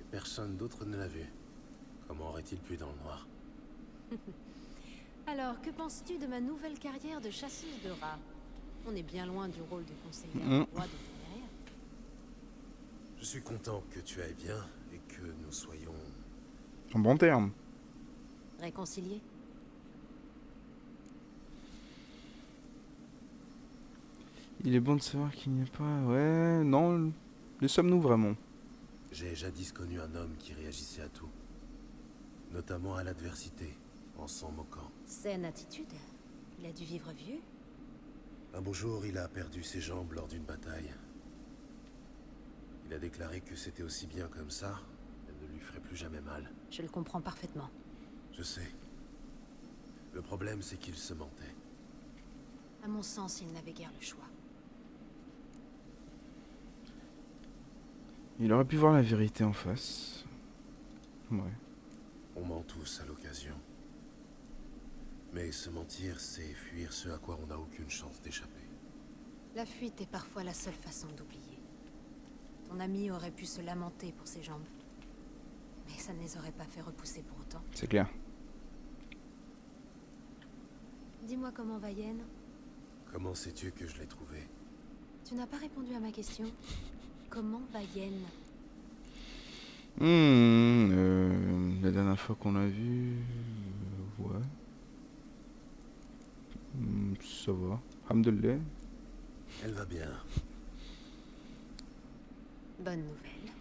Et personne d'autre ne l'a vu. Comment aurait-il pu dans le noir? Alors, que penses-tu de ma nouvelle carrière de chasseuse de rats? On est bien loin du rôle de conseillère du roi de Téméraire. Je suis content que tu ailles bien et que nous soyons... En bon terme. Réconciliés? Il est bon de savoir qu'il n'y a pas... Ouais, non. Le sommes-nous vraiment? J'ai jadis connu un homme qui réagissait à tout. Notamment à l'adversité, en s'en moquant. Saine attitude. Il a dû vivre vieux. Un beau jour, il a perdu ses jambes lors d'une bataille. Il a déclaré que c'était aussi bien comme ça, elle ne lui ferait plus jamais mal. Je le comprends parfaitement. Je sais. Le problème, c'est qu'il se mentait. À mon sens, il n'avait guère le choix. Il aurait pu voir la vérité en face. Ouais. On ment tous à l'occasion. Mais se mentir, c'est fuir ce à quoi on n'a aucune chance d'échapper. La fuite est parfois la seule façon d'oublier. Ton ami aurait pu se lamenter pour ses jambes. Mais ça ne les aurait pas fait repousser pour autant. C'est clair. Dis-moi comment va Yen? Comment sais-tu que je l'ai trouvé? Tu n'as pas répondu à ma question. Comment va Yen? La dernière fois qu'on l'a vu... ouais. Ça va. Alhamdoulilah. Elle va bien. Bonne nouvelle.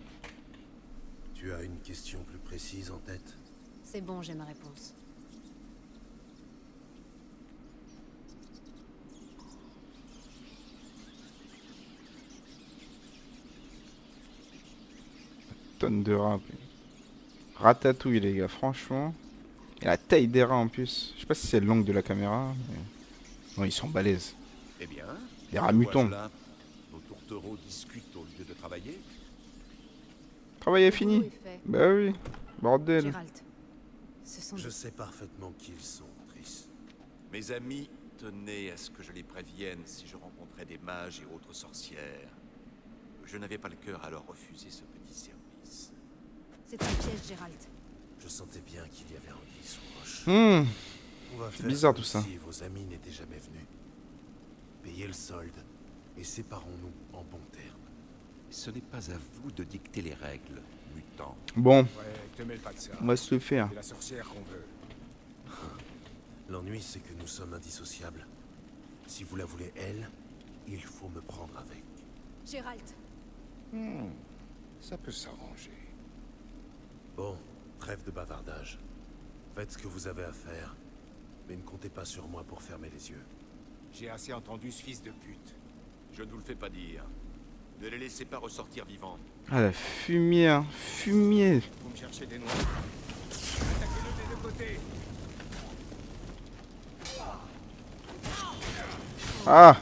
Tu as une question plus précise en tête? C'est bon, j'ai ma réponse. Tonne de rats. Ratatouille, les gars, franchement. Et la taille des rats en plus. Je sais pas si c'est l'angle de la caméra. Mais... non, ils sont balèzes. Eh bien, Les rats mutants. voilà. Nos tourtereaux discutent au lieu de travailler. Travail est fini. Bah oui. Bordel. Gérald, Ce sont Je sais parfaitement qui ils sont, Triss. Mes amis tenaient à ce que je les prévienne si je rencontrais des mages et autres sorcières. Je n'avais pas le cœur à leur refuser ce petit service. C'est un piège, Gérald. Je sentais bien qu'il y avait anguille sous roche. On va C'est faire bizarre comme tout ça. si vos amis n'étaient jamais venus. Payez le solde et séparons-nous en bons termes. Ce n'est pas à vous de dicter les règles, mutant. Bon, Ouais, te mêle pas de ça. on va se le faire. C'est la sorcière qu'on veut. L'ennui, c'est que nous sommes indissociables. Si vous la voulez, elle, il faut me prendre avec. Gérald. Ça peut s'arranger. Bon, trêve de bavardage. Faites ce que vous avez à faire, mais ne comptez pas sur moi pour fermer les yeux. J'ai assez entendu ce fils de pute. Je ne vous le fais pas dire. Ne les laissez pas ressortir vivants. Ah la fumier, fumier. Vous me cherchez des noix. Attaquez-le des deux côtés. Ah.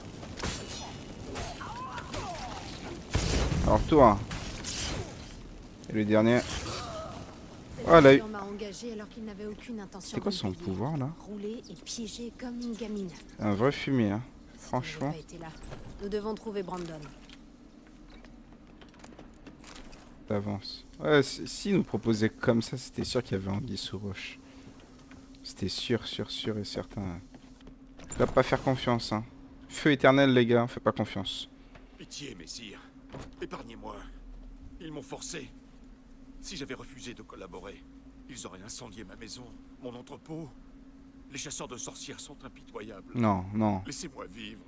Alors toi. Et le dernier. Oh là. On m'a engagé alors qu'il n'avait aucune intention. C'est quoi de son me payer. pouvoir là? Rouler et piéger comme une gamine. Un vrai fumier, hein. Il Franchement. n'avait pas été là. Nous devons trouver Brandon. D'avance. Ouais, si nous proposait comme ça, c'était sûr qu'il y avait anguille sous roche. C'était sûr et certain. On va pas faire confiance, hein. Feu éternel, les gars, fais pas confiance. Pitié, messire. Épargnez-moi. Ils m'ont forcé. Si j'avais refusé de collaborer, ils auraient incendié ma maison, mon entrepôt. Les chasseurs de sorcières sont impitoyables. Non, non. Laissez-moi vivre.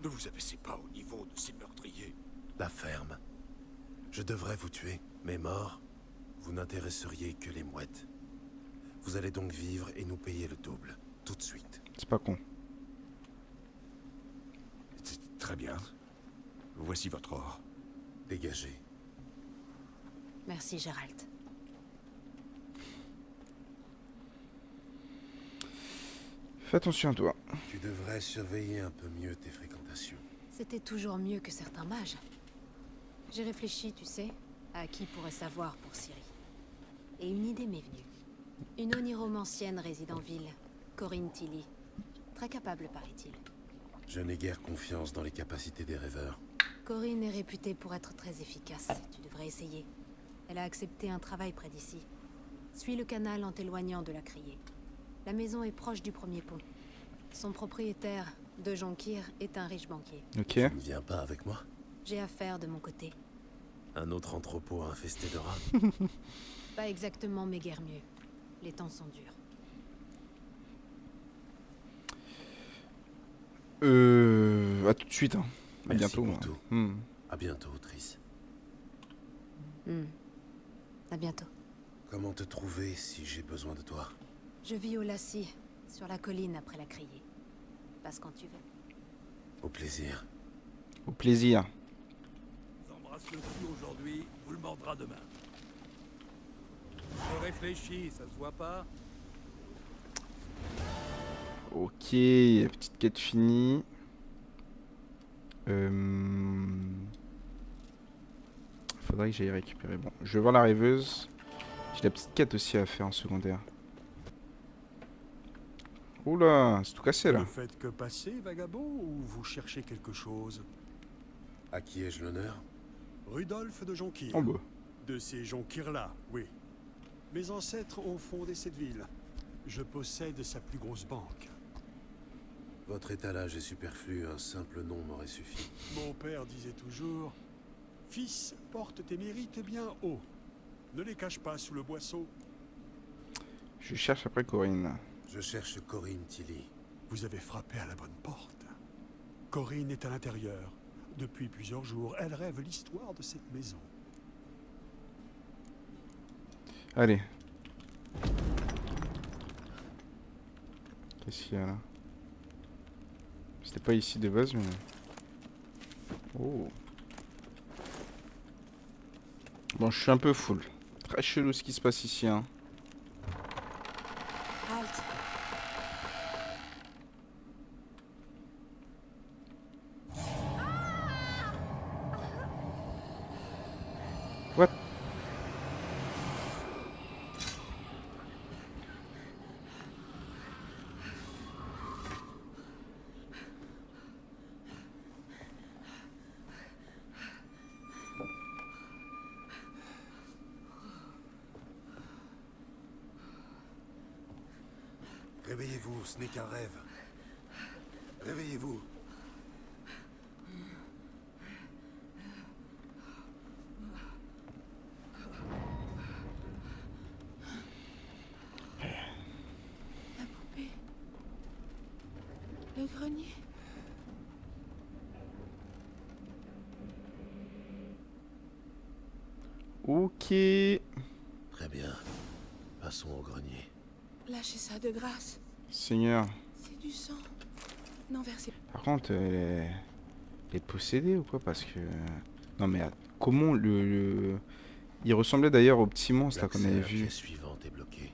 Ne vous abaissez pas au niveau de ces meurtriers. La ferme. Je devrais vous tuer, mais mort, vous n'intéresseriez que les mouettes. Vous allez donc vivre et nous payer le double, tout de suite. C'est pas con. Très bien. Voici votre or. Dégagez. Merci, Gérald. Fais attention à toi. Tu devrais surveiller un peu mieux tes fréquentations. C'était toujours mieux que certains mages. J'ai réfléchi, tu sais, à qui pourrait savoir pour Ciri. Et une idée m'est venue. Une oniromancienne réside en ville, Corinne Tilly. Très capable, paraît-il. Je n'ai guère confiance dans les capacités des rêveurs. Corinne est réputée pour être très efficace. Tu devrais essayer. Elle a accepté un travail près d'ici. Suis le canal en t'éloignant de la criée. La maison est proche du premier pont. Son propriétaire, De Jonkir, est un riche banquier. Ok. Tu ne viens pas avec moi? J'ai affaire de mon côté. Un autre entrepôt infesté de rats? Pas exactement, mais guère mieux. Les temps sont durs. À tout de suite, hein. À Merci bientôt. pour hein. tout. À bientôt, Triss. À bientôt. Comment te trouver si j'ai besoin de toi? Je vis au Lassie, sur la colline après la criée. Passe quand tu veux. Au plaisir. Au plaisir. Embrasse le cul aujourd'hui, vous le mordra demain. Je réfléchis, ça se voit pas. Ok, petite quête finie. Faudrait que j'aille récupérer. Bon, je vais voir la rêveuse. J'ai la petite quête aussi à faire en secondaire. Oula, c'est tout cassé là. Ne faites que passer, vagabond, ou vous cherchez quelque chose? À qui ai-je l'honneur? Rudolf de Jonkir. Oh bah. De ces Jonkir-là, oui. Mes ancêtres ont fondé cette ville. Je possède sa plus grosse banque. Votre étalage est superflu, un simple nom m'aurait suffi. Mon père disait toujours: fils, porte tes mérites bien haut. Ne les cache pas sous le boisseau. Je cherche après Corinne. Je cherche Corinne Tilly. Vous avez frappé à la bonne porte. Corinne est à l'intérieur. Depuis plusieurs jours, elle rêve l'histoire de cette maison. Allez. Qu'est-ce qu'il y a là? C'était pas ici de base, mais... Oh. Bon, je suis un peu full. Très chelou ce qui se passe ici, hein. Halt. What? Réveillez-vous, ce n'est qu'un rêve. Réveillez-vous. La poupée. Le grenier. Ok. Très bien. Passons au grenier. Lâchez ça de grâce. Seigneur. C'est du sang. Non, versez. Par contre, elle est possédée ou quoi? Parce que... Non mais comment le... Il ressemblait d'ailleurs au petit monstre là qu'on avait vu. Suivante est bloquée.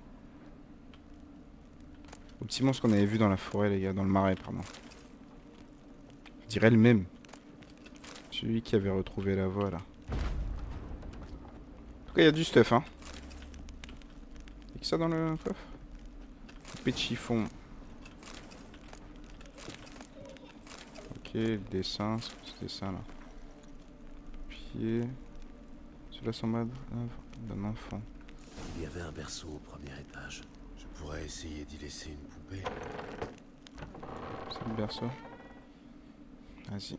Au petit monstre qu'on avait vu dans la forêt, les gars, dans le marais, pardon. Je dirais le même. Celui qui avait retrouvé la voie là. En tout cas, il y a du stuff, hein. Il y a que ça dans le coffre. Coupé de chiffon. Ok, le dessin, c'est quoi ce dessin là? Pied. Cela semble d'un enfant. Il y avait un berceau au premier étage. Je pourrais essayer d'y laisser une poupée. C'est le berceau. Vas-y.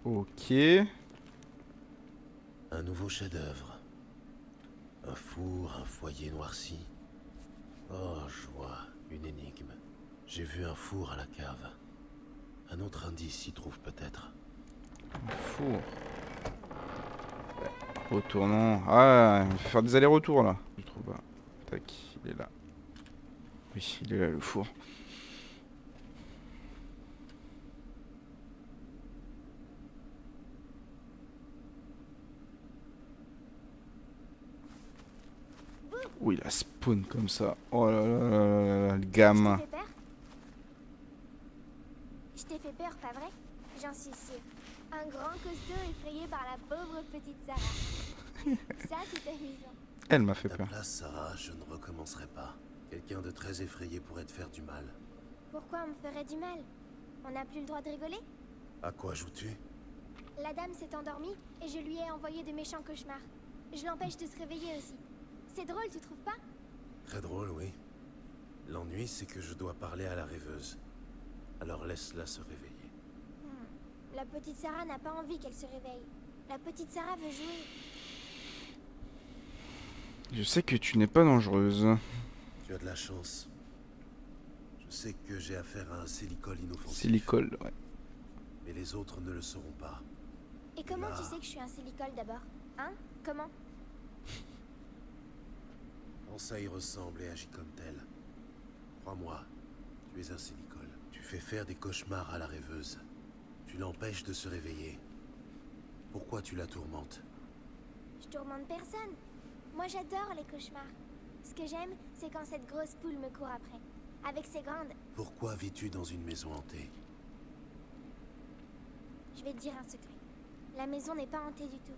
Ok. Un nouveau chef-d'œuvre. Un four, un foyer noirci. Oh, joie, une énigme. J'ai vu un four à la cave. Un autre indice s'y trouve peut-être. Un four. Retournons. Ah, il faut faire des allers-retours là. Je trouve pas. Tac, il est là. Oui, il est là le four. Oh, il a spawn comme ça. Oh là là là là là, le gamin. Je t'ai fait peur, pas vrai? J'en suis sûre. Un grand costaud effrayé par la pauvre petite Sarah. Ça, c'est amusant. Elle m'a fait Ta peur. place, Sarah, je ne recommencerai pas. Quelqu'un de très effrayé pourrait te faire du mal. Pourquoi on me ferait du mal? On n'a plus le droit de rigoler? À quoi joues-tu? La dame s'est endormie et je lui ai envoyé de méchants cauchemars. Je l'empêche de se réveiller aussi. C'est drôle, tu trouves pas? Très drôle, oui. L'ennui, c'est que je dois parler à la rêveuse. Alors laisse-la se réveiller. La petite Sarah n'a pas envie qu'elle se réveille. La petite Sarah veut jouer. Je sais que tu n'es pas dangereuse. Tu as de la chance. Je sais que j'ai affaire à un silicole inoffensif. Silicole, ouais. Mais les autres ne le sauront pas. Et comment tu sais que je suis un silicole d'abord? Hein? Comment? Pense à y ressemble et agis comme tel. Crois-moi, tu es un silicole. Tu fais faire des cauchemars à la rêveuse. Tu l'empêches de se réveiller. Pourquoi tu la tourmentes? Je tourmente personne. Moi j'adore les cauchemars. Ce que j'aime, c'est quand cette grosse poule me court après. Avec ses grandes... Pourquoi vis-tu dans une maison hantée? Je vais te dire un secret. La maison n'est pas hantée du tout.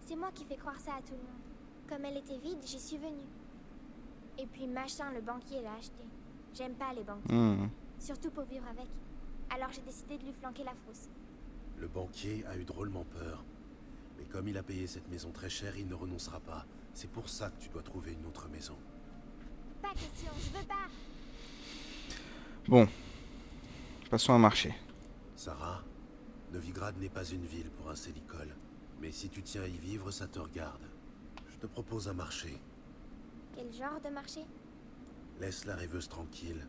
C'est moi qui fais croire ça à tout le monde. Comme elle était vide, j'y suis venue. Et puis machin, le banquier l'a acheté. J'aime pas les banquiers. Surtout pour vivre avec. Alors j'ai décidé de lui flanquer la frousse. Le banquier a eu drôlement peur. Mais comme il a payé cette maison très cher, il ne renoncera pas. C'est pour ça que tu dois trouver une autre maison. Pas question, je veux pas. Bon. Passons à marcher. Sarah, Novigrad n'est pas une ville pour un sélicole. Mais si tu tiens à y vivre, ça te regarde. Je te propose un marché. Quel genre de marché? Laisse la rêveuse tranquille.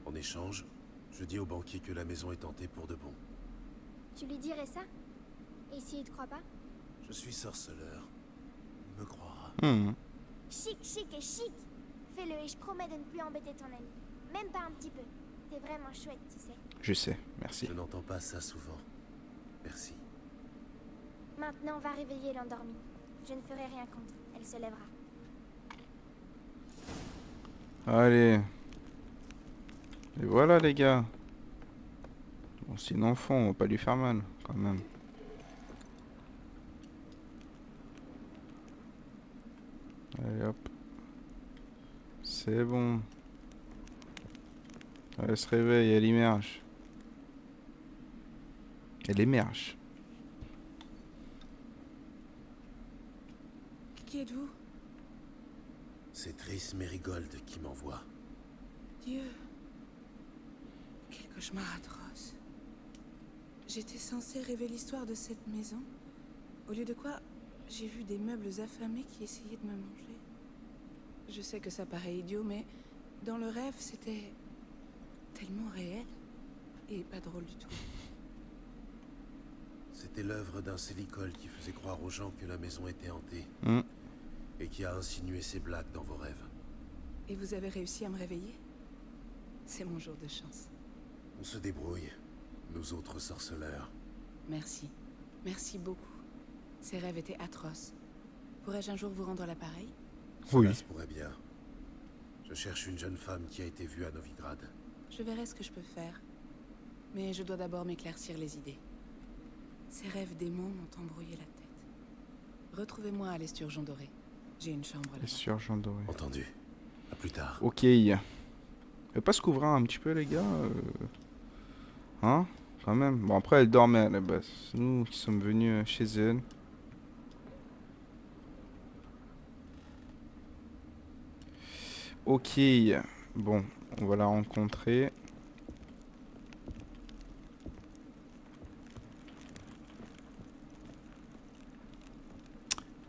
En échange, je dis au banquier que la maison est hantée pour de bon. Tu lui dirais ça? Et s'il te croit pas? Je suis sorceleur. Il me croira. Chic, chic et chic. Fais-le et je promets de ne plus embêter ton ami. Même pas un petit peu. T'es vraiment chouette, tu sais. Je sais, merci. Je n'entends pas ça souvent. Merci. Maintenant, va réveiller l'endormie. Je ne ferai rien contre. Elle se lèvera. Allez. Et voilà les gars. Bon, c'est un enfant, on va pas lui faire mal, quand même. Allez hop. C'est bon. Elle se réveille, elle immerge. Elle émerge. Qui êtes-vous? C'est Triss Merigold qui m'envoie. Dieu. Quel cauchemar atroce. J'étais censée rêver l'histoire de cette maison. Au lieu de quoi, j'ai vu des meubles affamés qui essayaient de me manger. Je sais que ça paraît idiot, mais dans le rêve, c'était tellement réel et pas drôle du tout. C'était l'œuvre d'un Célicol qui faisait croire aux gens que la maison était hantée. Et qui a insinué ses blagues dans vos rêves. Et vous avez réussi à me réveiller? C'est mon jour de chance. On se débrouille, nous autres sorceleurs. Merci. Merci beaucoup. Ces rêves étaient atroces. Pourrais-je un jour vous rendre l'appareil? Cela se pourrait bien. Je cherche une jeune femme qui a été vue à Novigrad. Je verrai ce que je peux faire. Mais je dois d'abord m'éclaircir les idées. Ces rêves démons m'ont embrouillé la tête. Retrouvez-moi à l'Esturgeon Doré. J'ai une chambre là. L'esturgeon doré. Entendu. À plus tard. Ok. Pas se couvrir un petit peu, les gars. Hein? Quand même. Bon, après, elle dormait à la base. C'est nous qui sommes venus chez elle. Ok. Bon, on va la rencontrer.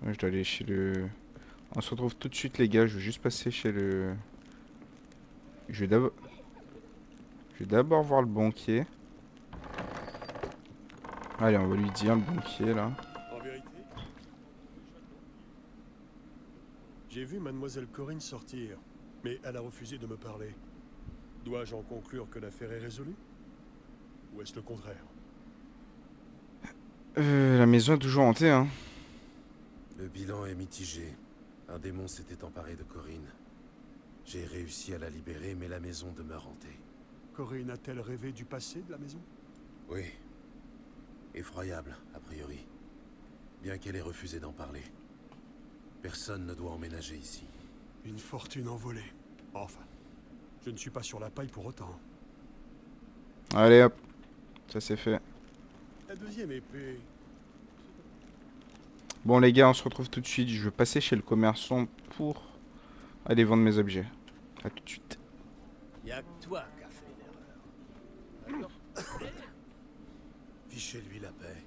Je dois aller chez le... On se retrouve tout de suite, les gars. Je vais juste passer chez le... Je vais d'abord voir le banquier. Allez, on va lui dire, le banquier, là. En vérité, j'ai vu mademoiselle Corinne sortir, mais elle a refusé de me parler. Dois-je en conclure que l'affaire est résolue? Ou est-ce le contraire? La maison est toujours hantée, hein. Le bilan est mitigé. Un démon s'était emparé de Corinne. J'ai réussi à la libérer, mais la maison demeure hantée. Corinne a-t-elle rêvé du passé de la maison? Oui. Effroyable, a priori. Bien qu'elle ait refusé d'en parler. Personne ne doit emménager ici. Une fortune envolée. Enfin, je ne suis pas sur la paille pour autant. Allez, hop. Ça, c'est fait. La deuxième épée... Bon, les gars, on se retrouve tout de suite. Je vais passer chez le commerçant pour aller vendre mes objets. A tout de suite. Y'a que toi qui as fait l'erreur. Fichez-lui la paix.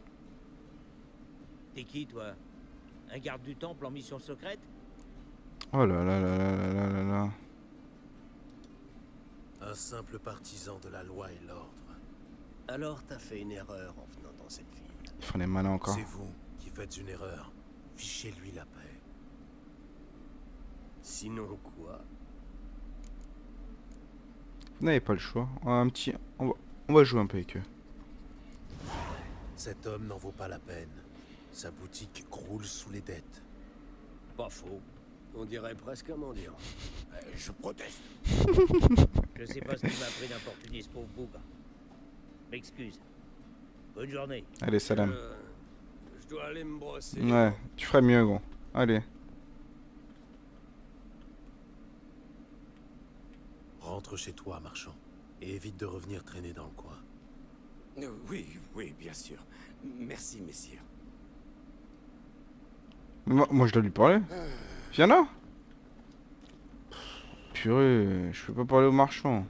T'es qui, toi? Un garde du temple en mission secrète? Oh là là là là là là là là. Un simple partisan de la loi et l'ordre. Alors t'as fait une erreur en venant dans cette ville. Ils font les malins encore. C'est vous qui faites une erreur. Fichez-lui la paix. Sinon quoi? Vous n'avez pas le choix. Un petit... On va jouer un peu avec eux. Cet homme n'en vaut pas la peine. Sa boutique croule sous les dettes. Pas faux. On dirait presque un mendiant. Je proteste. Je sais pas ce qui m'a pris d'importuner ce pauvre bougre. M'excuse. Bonne journée. Allez, salam. Je dois aller me brosser. Ouais, tu ferais mieux, gros. Allez. Rentre chez toi, marchand. Et évite de revenir traîner dans le coin. Oui, bien sûr. Merci, messire. Moi, je dois lui parler. Viens là. Purée, je peux pas parler au marchand.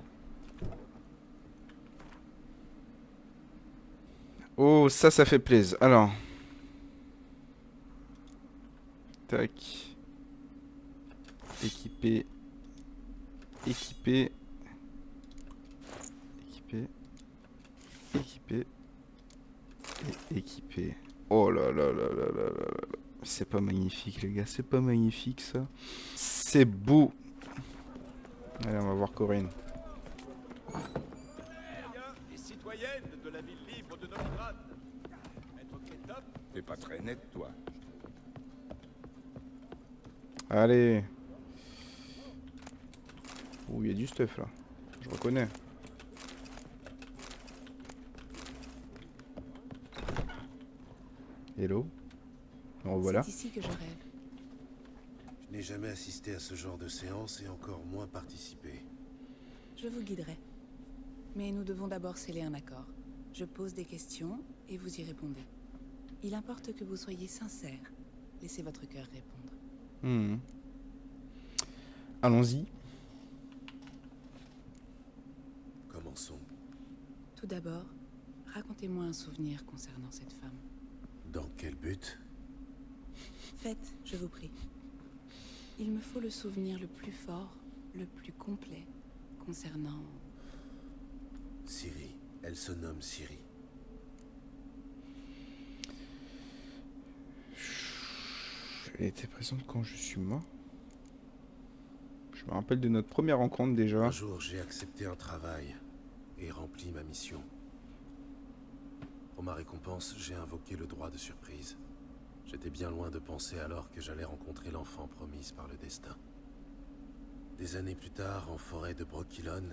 Oh, ça fait plaisir. Alors. Tac. Équipé. Équipé. Équipé. Équipé. Et équipé. Oh là là là là là là là. C'est pas magnifique, les gars. C'est pas magnifique, ça. C'est beau. Allez, on va voir Corinne. Les citoyennes de la ville libre de Novigrad. Maître Ketop. T'es pas très net, toi. Allez. Oh, il y a du stuff, là. Je reconnais. Hello. En revoilà. C'est ici que je rêve. Je n'ai jamais assisté à ce genre de séance et encore moins participé. Je vous guiderai. Mais nous devons d'abord sceller un accord. Je pose des questions et vous y répondez. Il importe que vous soyez sincère. Laissez votre cœur répondre. Allons-y. Commençons. Tout d'abord, racontez-moi un souvenir concernant cette femme. Dans quel but? Faites, je vous prie. Il me faut le souvenir le plus fort, le plus complet, concernant... Ciri. Elle se nomme Ciri. Elle était présente quand je suis mort. Je me rappelle de notre première rencontre déjà. Un jour, j'ai accepté un travail et rempli ma mission. Pour ma récompense, j'ai invoqué le droit de surprise. J'étais bien loin de penser alors que j'allais rencontrer l'enfant promise par le destin. Des années plus tard, en forêt de Brokilon,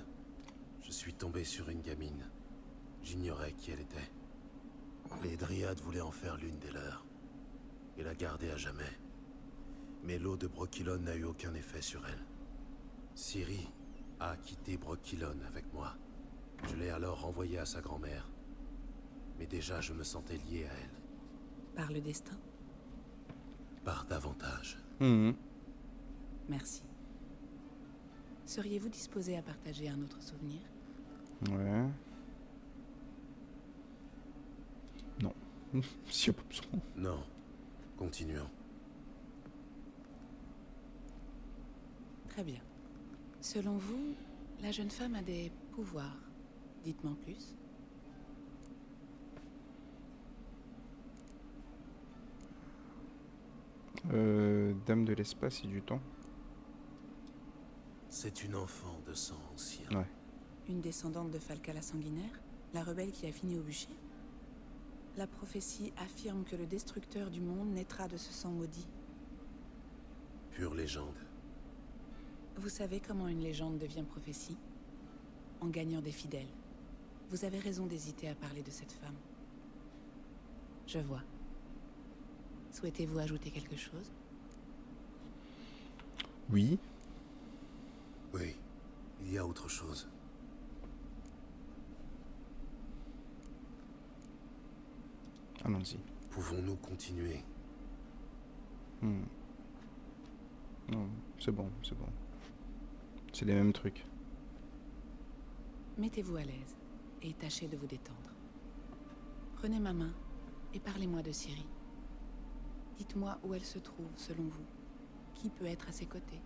je suis tombé sur une gamine. J'ignorais qui elle était. Les Dryades voulaient en faire l'une des leurs et la garder à jamais. Mais l'eau de Brokilon n'a eu aucun effet sur elle. Ciri a quitté Brokilon avec moi. Je l'ai alors renvoyée à sa grand-mère. Mais déjà, je me sentais lié à elle. Par le destin? Par davantage. Merci. Seriez-vous disposé à partager un autre souvenir? Ouais. Non. S'il y a pas besoin. Non. Continuons. Très bien. Selon vous, la jeune femme a des pouvoirs. Dites-moi plus. Dame de l'espace et du temps. C'est une enfant de sang ancien. Ouais. Une descendante de Falca la sanguinaire? La rebelle qui a fini au bûcher? La prophétie affirme que le destructeur du monde naîtra de ce sang maudit. Pure légende. Vous savez comment une légende devient prophétie? En gagnant des fidèles. Vous avez raison d'hésiter à parler de cette femme. Je vois. Souhaitez-vous ajouter quelque chose? Oui. Oui, il y a autre chose. Allons-y. Pouvons-nous continuer? Non, c'est bon, c'est bon. C'est les mêmes trucs. Mettez-vous à l'aise et tâchez de vous détendre. Prenez ma main et parlez-moi de Ciri. Dites-moi où elle se trouve, selon vous. Qui peut être à ses côtés?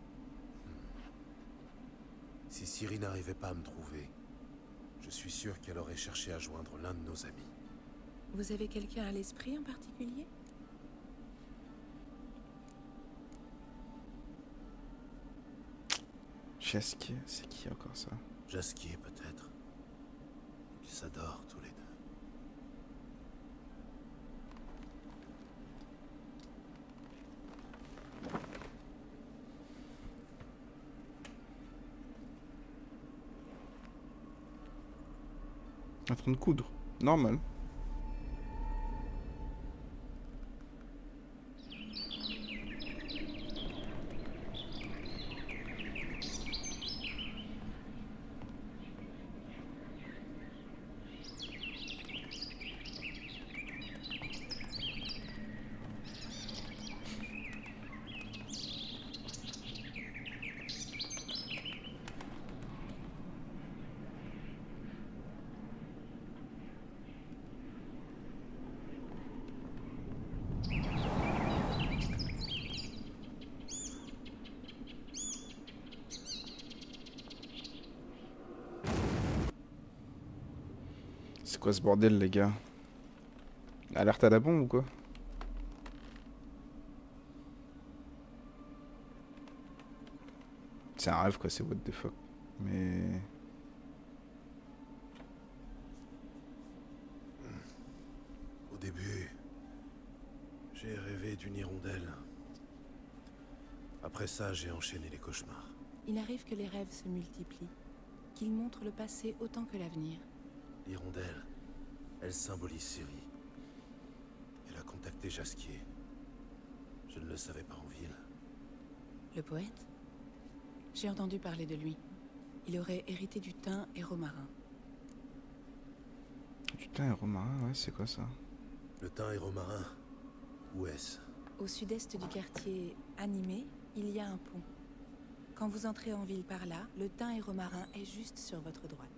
Si Ciri n'arrivait pas à me trouver, je suis sûr qu'elle aurait cherché à joindre l'un de nos amis. Vous avez quelqu'un à l'esprit en particulier? Jasquier, c'est qui encore ça? Jasquier, peut-être. Ils s'adorent tous les deux. En train de coudre. Normal. C'est quoi ce bordel, les gars? Alerte à la bombe ou quoi? C'est un rêve quoi, c'est what the fuck. Mais... Au début, j'ai rêvé d'une hirondelle. Après ça, j'ai enchaîné les cauchemars. Il arrive que les rêves se multiplient, qu'ils montrent le passé autant que l'avenir. L'hirondelle, elle symbolise Ciri. Elle a contacté Jasquier. Je ne le savais pas en ville. Le poète? J'ai entendu parler de lui. Il aurait hérité du thym et romarin. Du thym et romarin, ouais, c'est quoi ça? Le thym et romarin. Où est-ce? Au sud-est du quartier animé, il y a un pont. Quand vous entrez en ville par là, le thym et romarin est juste sur votre droite.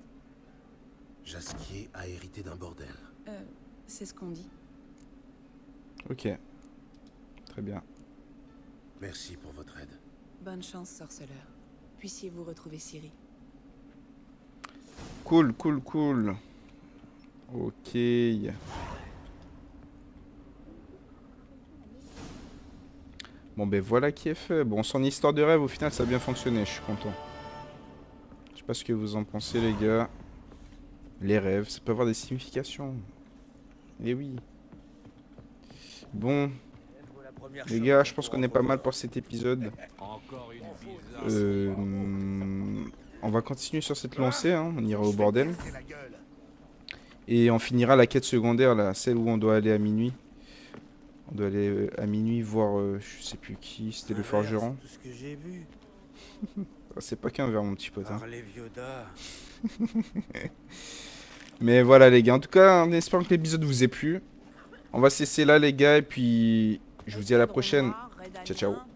Jasquier a hérité d'un bordel. C'est ce qu'on dit. Ok. Très bien. Merci pour votre aide. Bonne chance, sorceleur. Puissiez-vous retrouver Ciri. Cool, cool, cool. Ok. Bon ben voilà qui est fait. Bon, son histoire de rêve, au final, ça a bien fonctionné. Je suis content. Je sais pas ce que vous en pensez, les gars. Les rêves, ça peut avoir des significations. Eh oui. Bon. Les gars, je pense qu'on est pas mal pour cet épisode. On va continuer sur cette lancée, hein. On ira au bordel. Et on finira la quête secondaire, là, celle où on doit aller à minuit. On doit aller à minuit voir, je sais plus qui, c'était le forgeron. C'est tout ce que j'ai vu. C'est pas qu'un verre, mon petit pote. Hein. Par les Vioda. Mais voilà, les gars. En tout cas, en espérant que l'épisode vous ait plu. On va cesser là, les gars. Et puis, je vous dis à la prochaine. Ciao, ciao.